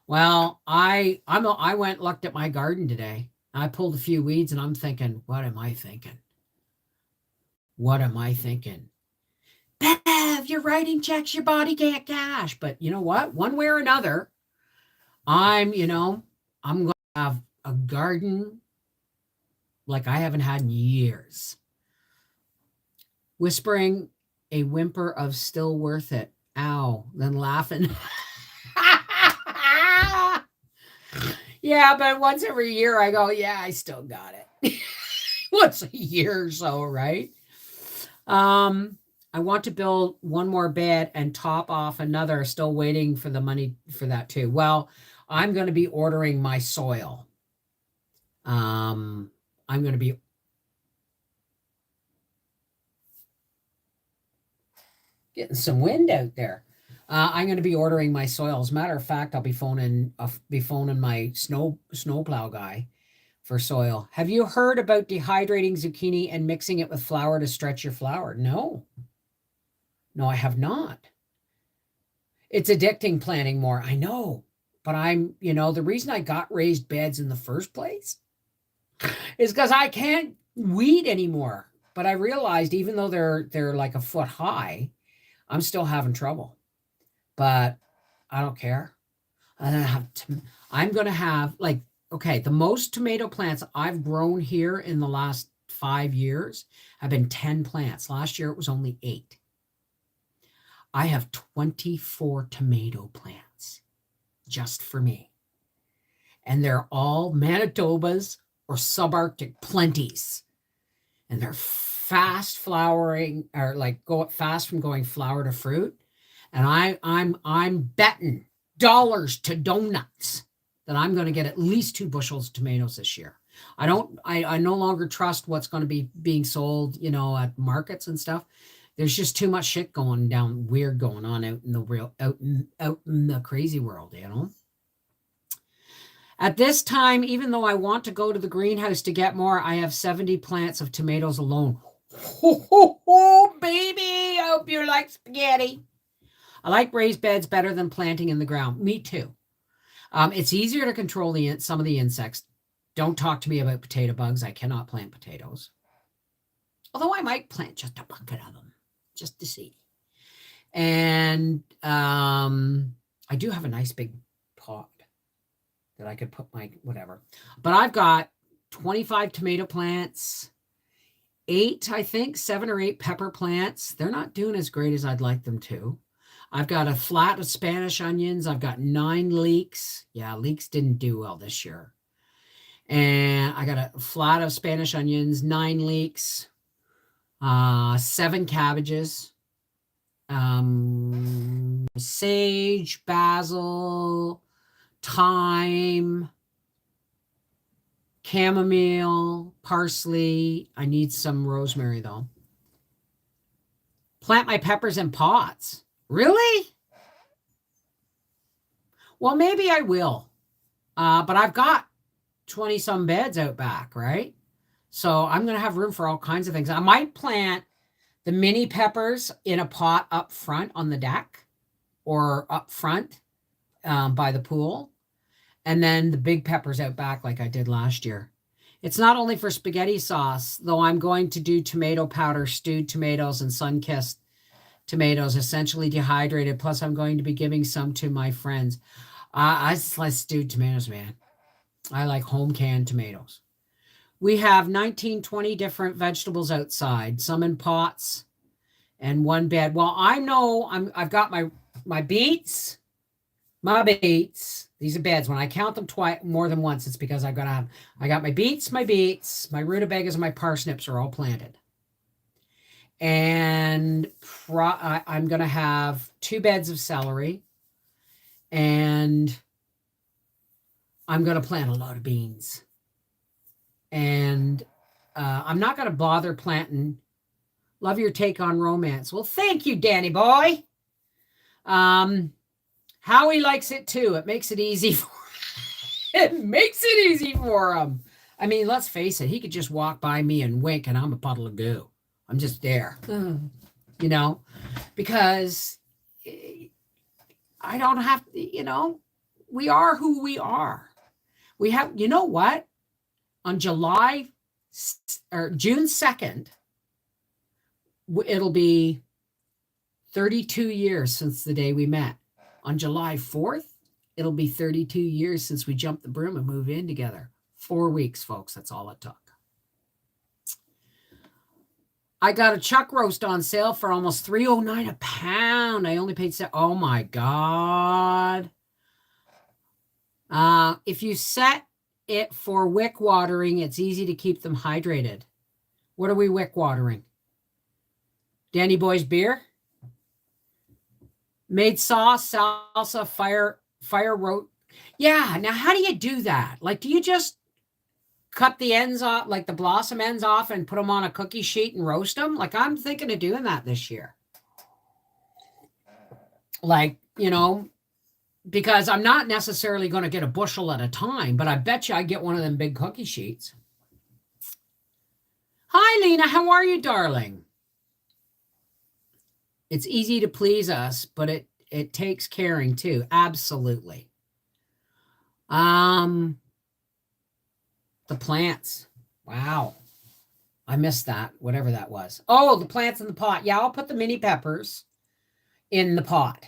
Well, I went and looked at my garden today. I pulled a few weeds and I'm thinking, what am I thinking? What am I thinking? Bev, you're writing checks your body can't cash. But you know what? One way or another, I'm going to have a garden like I haven't had in years. Whispering a whimper of still worth it. Ow. Then laughing. Yeah, but once every year I go, yeah, I still got it. Once a year or so, right? I want to build one more bed and top off another. Still waiting for the money for that too. Well, I'm going to be ordering my soil. I'm going to be getting some wind out there. I'm going to be ordering my soil. As a matter of fact, I'll be phoning my snowplow guy for soil. Have you heard about dehydrating zucchini and mixing it with flour to stretch your flour? No, I have not. It's addicting planting more. I know, but the reason I got raised beds in the first place is because I can't weed anymore. But I realized even though they're like a foot high, I'm still having trouble. But I don't care. I'm going to have the most tomato plants I've grown here in the last 5 years have been 10 plants. Last year, it was only 8. I have 24 tomato plants just for me. And they're all Manitobas or subarctic plenties. And they're fast flowering, or go fast from going flower to fruit. And I'm betting dollars to donuts that I'm going to get at least 2 bushels of tomatoes this year. I no longer trust what's going to be being sold, at markets and stuff. There's just too much shit going on out in the crazy world, At this time, even though I want to go to the greenhouse to get more, I have 70 plants of tomatoes alone. Oh, baby, I hope you like spaghetti. I like raised beds better than planting in the ground. Me too. It's easier to control some of the insects. Don't talk to me about potato bugs. I cannot plant potatoes. Although I might plant just a bucket of them, just to see. And I do have a nice big pot that I could put my whatever. But I've got 25 tomato plants, 7 or 8 pepper plants. They're not doing as great as I'd like them to. I've got a flat of Spanish onions. I've got 9 leeks. Yeah, leeks didn't do well this year. And I got a flat of Spanish onions, 9 leeks, 7 cabbages, sage, basil, thyme, chamomile, parsley. I need some rosemary though. Plant my peppers in pots. Really? Well, maybe I will. But I've got 20 some beds out back, right? So I'm going to have room for all kinds of things. I might plant the mini peppers in a pot up front on the deck or up front by the pool. And then the big peppers out back like I did last year. It's not only for spaghetti sauce, though I'm going to do tomato powder, stewed tomatoes, and sun-kissed tomatoes, essentially dehydrated. Plus, I'm going to be giving some to my friends. I just like stewed tomatoes, man. I like home canned tomatoes. We have 19-20 different vegetables outside, some in pots and one bed. Well, I know I've got my beets, My beets. These are beds. When I count them twice, more than once, it's because I got my beets, my rutabagas, and my parsnips are all planted. And I'm going to have 2 beds of celery. And I'm going to plant a lot of beans. And I'm not going to bother planting. Love your take on romance. Well, thank you, Danny boy. Howie likes it too. It makes it easy for him. I mean, let's face it. He could just walk by me and wink, and I'm a puddle of goo. I'm just there, because I don't have to, we are who we are. We have, you know what? On June 2nd, it'll be 32 years since the day we met. On July 4th, it'll be 32 years since we jumped the broom and moved in together. 4 weeks, folks. That's all it took. I got a chuck roast on sale for almost $3.09 a pound. I only paid oh my God. If you set it for wick watering, it's easy to keep them hydrated. What are we wick watering? Danny Boy's beer? Made sauce, salsa, fire roast. Yeah, now how do you do that? Like, do you just cut the ends off, like the blossom ends off, and put them on a cookie sheet and roast them? Like, I'm thinking of doing that this year. Like, because I'm not necessarily going to get a bushel at a time, but I bet you I get one of them big cookie sheets. Hi, Lena. How are you, darling? It's easy to please us, but it takes caring too. Absolutely. The plants. Wow. I missed that, whatever that was. Oh, the plants in the pot. Yeah, I'll put the mini peppers in the pot.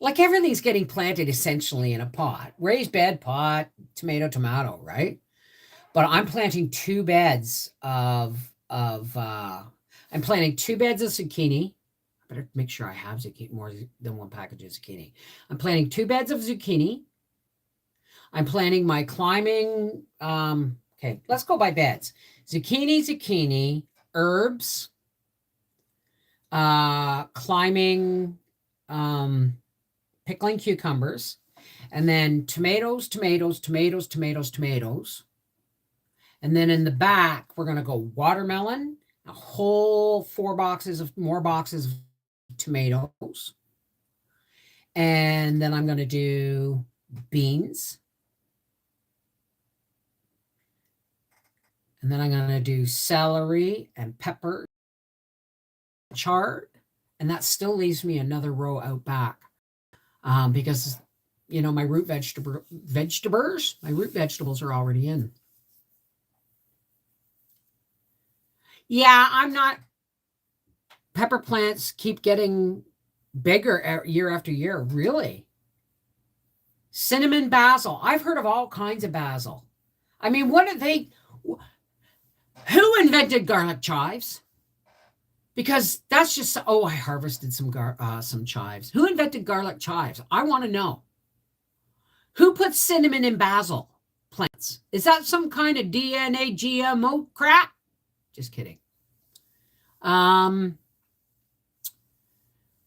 Like everything's getting planted essentially in a pot. Raised bed, pot, tomato, right? But I'm planting 2 beds I'm planting 2 beds of zucchini. I better make sure I have zucchini, more than 1 package of zucchini. I'm planting 2 beds of zucchini. I'm planting my climbing. Okay, let's go by beds. Zucchini, herbs, climbing, pickling cucumbers, and then tomatoes. And then in the back, we're going to go watermelon, a whole 4 boxes of tomatoes. And then I'm going to do beans. And then I'm going to do celery and pepper, chard. And that still leaves me another row out back. Because, my root vegetables are already in. Yeah, I'm not. Pepper plants keep getting bigger year after year. Really? Cinnamon basil. I've heard of all kinds of basil. I mean, who invented garlic chives? Because that's just, I harvested some chives. Who invented garlic chives? I want to know. Who put cinnamon in basil plants? Is that some kind of DNA GMO crap? Just kidding.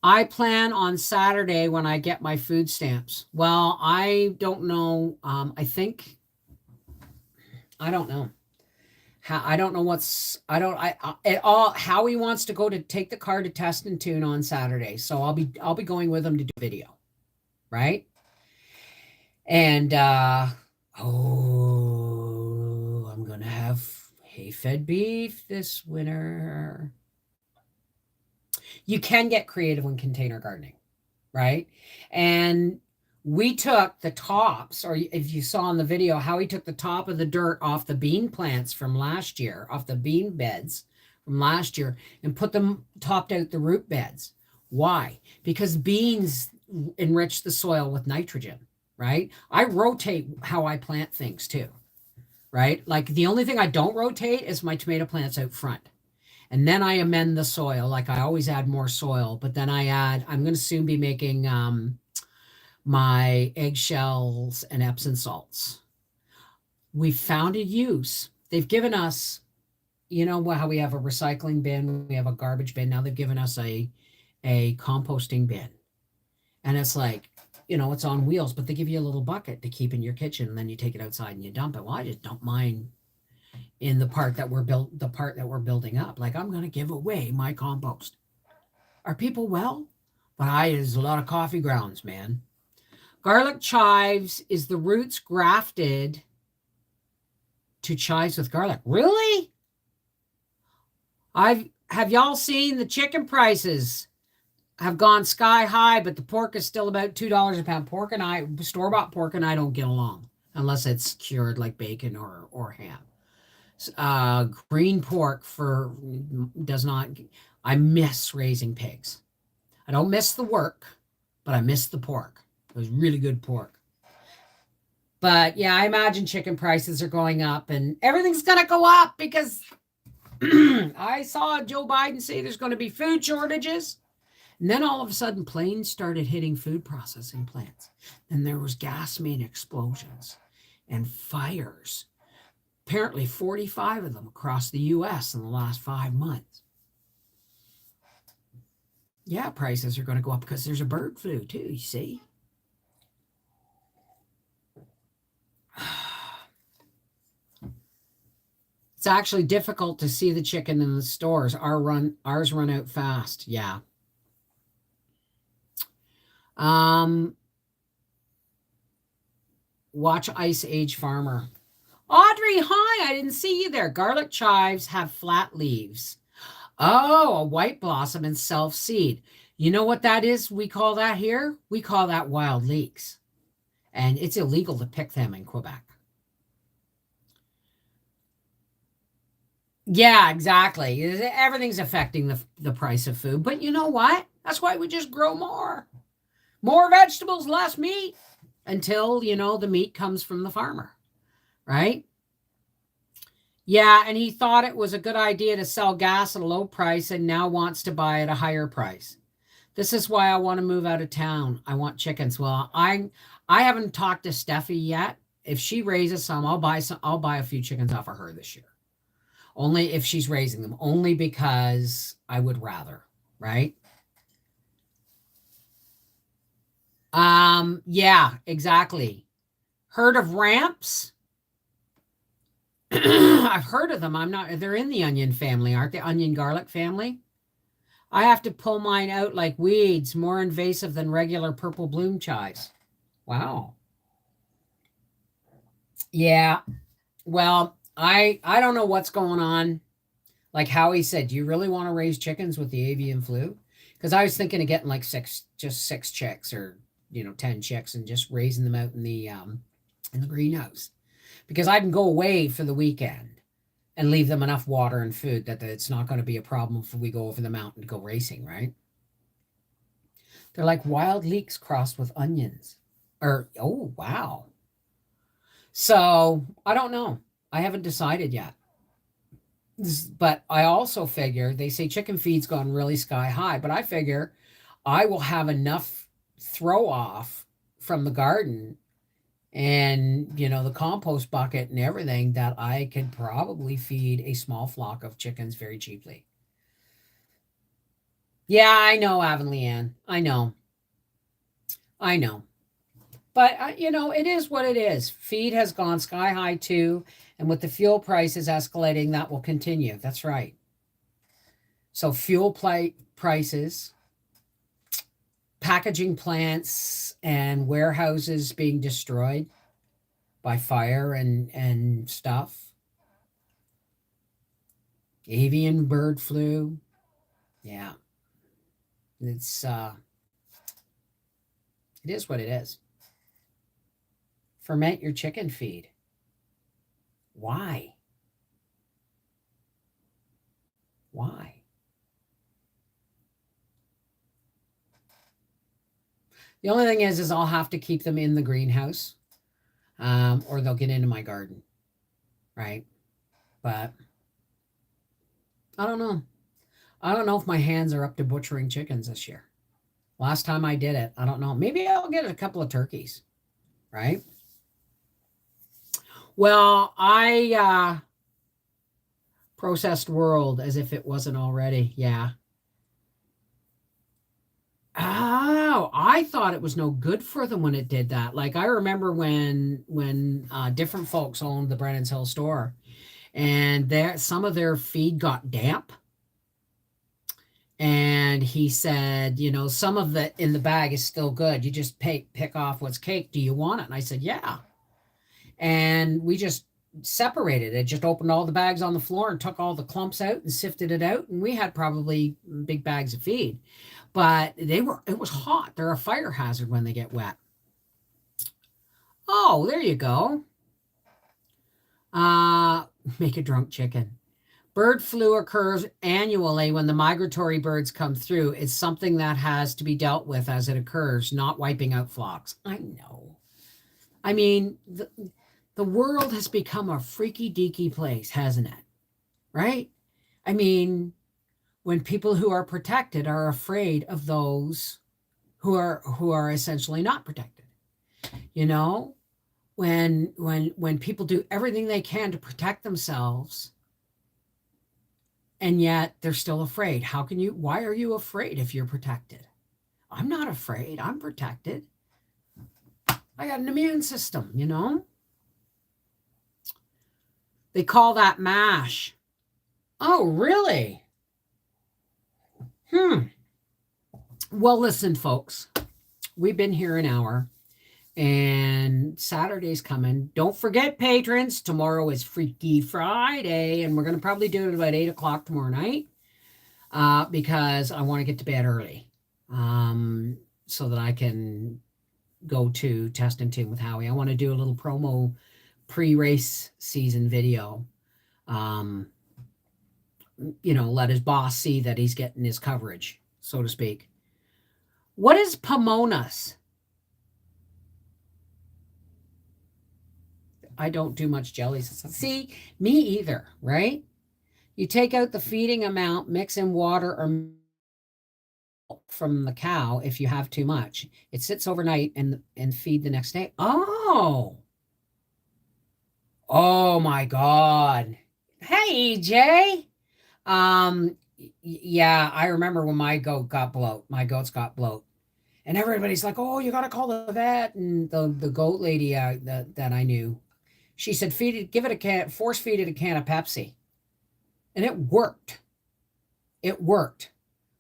I plan on Saturday when I get my food stamps. Well, I don't know. I don't know. Howie wants to go to take the car to Test and Tune on Saturday. So I'll be going with him to do video. Right. And, I'm going to have hay-fed beef this winter. You can get creative when container gardening, right? And we took the tops, or if you saw in the video, how he took the top of the dirt off the bean plants from last year, off the bean beds from last year, and topped out the root beds. Why? Because beans enrich the soil with nitrogen, right? I rotate how I plant things too, right? Like the only thing I don't rotate is my tomato plants out front. And then I amend the soil. Like I always add more soil, but then I'm going to soon be making my eggshells and Epsom salts. We found a use. They've given us, how we have a recycling bin, we have a garbage bin. Now they've given us a composting bin. And it's like, it's on wheels, but they give you a little bucket to keep in your kitchen, and then you take it outside and you dump it. Well, I just dump mine in the part that we're building up. Like, I'm going to give away my compost. Are people well? But there's a lot of coffee grounds, man. Garlic chives is the roots grafted to chives with garlic. Really? Have y'all seen the chicken prices have gone sky high, but the pork is still about $2 a pound. Store-bought pork and I don't get along unless it's cured like bacon or ham. Green pork does not. I miss raising pigs. I don't miss the work, but I miss the pork. It was really good pork. But yeah, I imagine chicken prices are going up, and everything's going to go up because I saw Joe Biden say there's going to be food shortages. And then all of a sudden, planes started hitting food processing plants. And there was gas main explosions and fires. Apparently 45 of them across the U.S. in the last 5 months. Yeah, prices are going to go up because there's a bird flu too, you see. It's actually difficult to see the chicken in the stores. Ours run out fast. Yeah. Watch Ice Age Farmer. Audrey, hi. I didn't see you there. Garlic chives have flat leaves. Oh, a white blossom and self-seed. You know what that is? We call that here? We call that wild leeks. And it's illegal to pick them in Quebec. Yeah, exactly. Everything's affecting the price of food. But you know what? That's why we just grow more. More vegetables, less meat. Until, the meat comes from the farmer. Right? Yeah, and he thought it was a good idea to sell gas at a low price and now wants to buy at a higher price. This is why I want to move out of town. I want chickens. Well, I haven't talked to Steffi yet. If she raises some, I'll buy a few chickens off of her this year. Only if she's raising them. Only because I would rather, right? Yeah, exactly. Heard of ramps? I've heard of them. They're in the onion family, aren't they? Onion garlic family. I have to pull mine out like weeds, more invasive than regular purple bloom chives. Wow. Yeah. Well, I don't know what's going on. Like Howie said, do you really want to raise chickens with the avian flu? Because I was thinking of getting like six chicks or 10 chicks and just raising them out in the greenhouse. Because I can go away for the weekend and leave them enough water and food that it's not going to be a problem if we go over the mountain to go racing, right? They're like wild leeks crossed with onions. Oh, wow. So, I don't know. I haven't decided yet. But I also figure, they say chicken feed's gone really sky high, but I figure I will have enough throw off from the garden and, the compost bucket and everything that I could probably feed a small flock of chickens very cheaply. Yeah, I know, Avonlea Ann. I know. But, it is what it is. Feed has gone sky high too. And with the fuel prices escalating, that will continue. That's right. So fuel prices, packaging plants and warehouses being destroyed by fire and stuff. Avian bird flu. Yeah. It is what it is. Ferment your chicken feed. Why? The only thing is I'll have to keep them in the greenhouse, or they'll get into my garden, right? But I don't know. I don't know if my hands are up to butchering chickens this year. Last time I did it, I don't know. Maybe I'll get a couple of turkeys, right? Well, I processed world as if it wasn't already. Yeah. Oh, I thought it was no good for them when it did that. Like I remember when different folks owned the Brennan's Hill store, and there some of their feed got damp. And he said, some of the in the bag is still good. You just pick off what's cake. Do you want it? And I said, yeah. And we just separated it, just opened all the bags on the floor and took all the clumps out and sifted it out. And we had probably big bags of feed, but it was hot. They're a fire hazard when they get wet. Oh, there you go. Make a drunk chicken. Bird flu occurs annually when the migratory birds come through. It's something that has to be dealt with as it occurs, not wiping out flocks. I know. I mean, the world has become a freaky deaky place, hasn't it? Right? I mean, when people who are protected are afraid of those who are essentially not protected. When people do everything they can to protect themselves, and yet they're still afraid. Why are you afraid if you're protected? I'm not afraid. I'm protected. I got an immune system, They call that MASH. Oh, really? Well, listen, folks, we've been here an hour and Saturday's coming. Don't forget, patrons, tomorrow is Freaky Friday, and we're going to probably do it about 8 o'clock tomorrow night because I want to get to bed early so that I can go to Test and Tune with Howie. I want to do a little promo pre-race season video. Let his boss see that he's getting his coverage, so to speak. What is Pomonas? I don't do much jellies. See, me either, right? You take out the feeding amount, mix in water or milk from the cow if you have too much. It sits overnight and feed the next day. Oh my God. Hey, EJ. Yeah, I remember when my goats got bloat. And everybody's like, oh, you got to call the vet. And the goat lady that I knew, she said, force feed it a can of Pepsi. And it worked.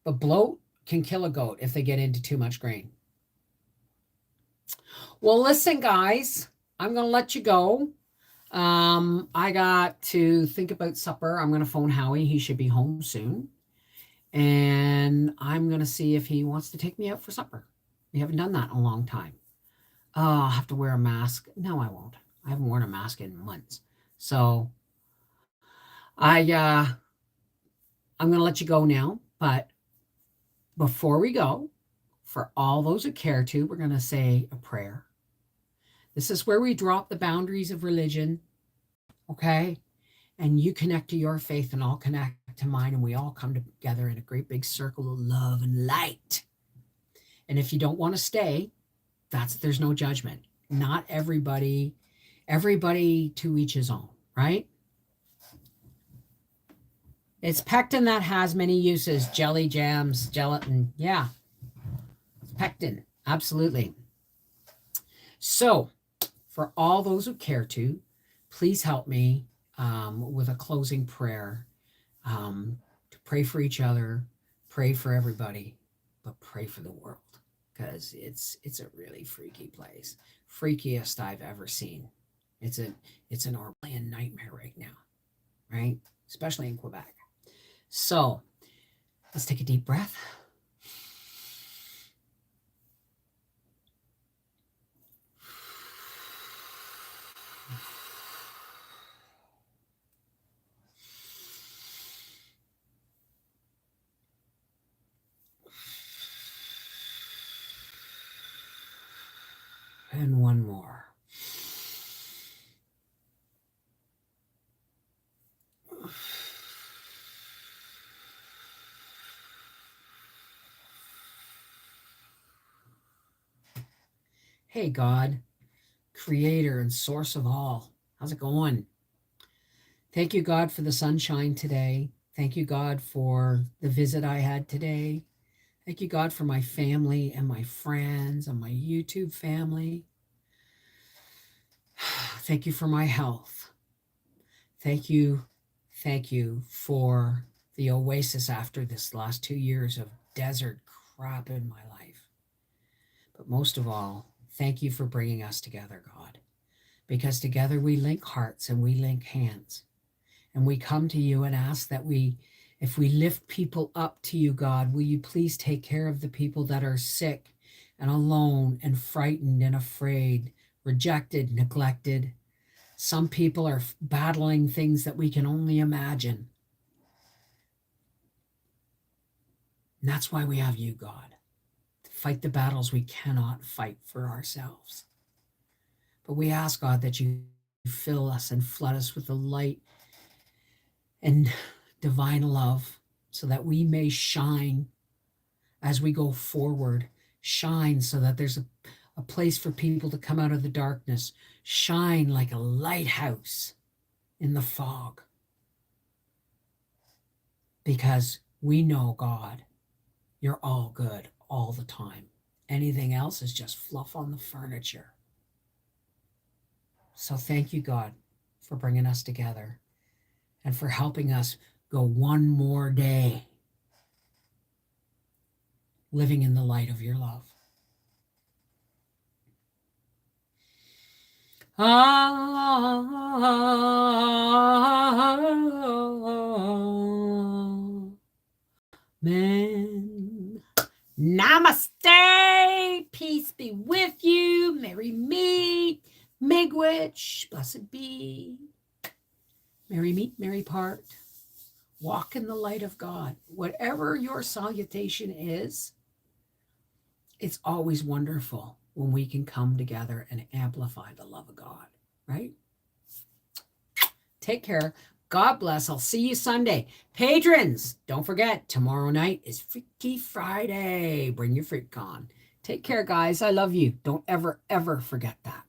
But bloat can kill a goat if they get into too much grain. Well, listen, guys, I'm going to let you go. I got to think about supper. I'm going to phone Howie. He should be home soon. And I'm going to see if he wants to take me out for supper. We haven't done that in a long time. Oh, I'll have to wear a mask. No, I won't. I haven't worn a mask in months. So I'm going to let you go now. But before we go, for all those who care to, we're going to say a prayer. This is where we drop the boundaries of religion, okay? And you connect to your faith and I'll connect to mine, and we all come together in a great big circle of love and light. And if you don't want to stay, there's no judgment. Not everybody to each his own, right? It's pectin that has many uses. Jelly, jams, gelatin. Yeah. It's pectin. Absolutely. So for all those who care to, please help me with a closing prayer to pray for each other, pray for everybody, but pray for the world because it's a really freaky place. Freakiest I've ever seen. It's an Orwellian nightmare right now, right? Especially in Quebec. So let's take a deep breath. And one more. Hey, God, creator and source of all. How's it going? Thank you, God, for the sunshine today. Thank you, God, for the visit I had today. Thank you, God, for my family and my friends and my YouTube family. Thank you for my health. Thank you for the oasis after this last 2 years of desert crap in my life. But most of all, thank you for bringing us together, God, because together we link hearts and we link hands. And we come to you and ask that if we lift people up to you, God, will you please take care of the people that are sick and alone and frightened and afraid, rejected, neglected. Some people are battling things that we can only imagine. And that's why we have you, God, to fight the battles we cannot fight for ourselves. But we ask, God, that you fill us and flood us with the light and divine love so that we may shine as we go forward. Shine so that there's a place for people to come out of the darkness. Shine like a lighthouse in the fog. Because we know, God, you're all good all the time. Anything else is just fluff on the furniture. So thank you, God, for bringing us together and for helping us go one more day living in the light of your love. Amen. Namaste. Peace be with you. Merry meet. Miigwech. Blessed be. Merry meet, merry part. Walk in the light of God. Whatever your salutation is, it's always wonderful when we can come together and amplify the love of God, right? Take care. God bless. I'll see you Sunday. Patrons, don't forget, tomorrow night is Freaky Friday. Bring your freak on. Take care, guys. I love you. Don't ever, ever forget that.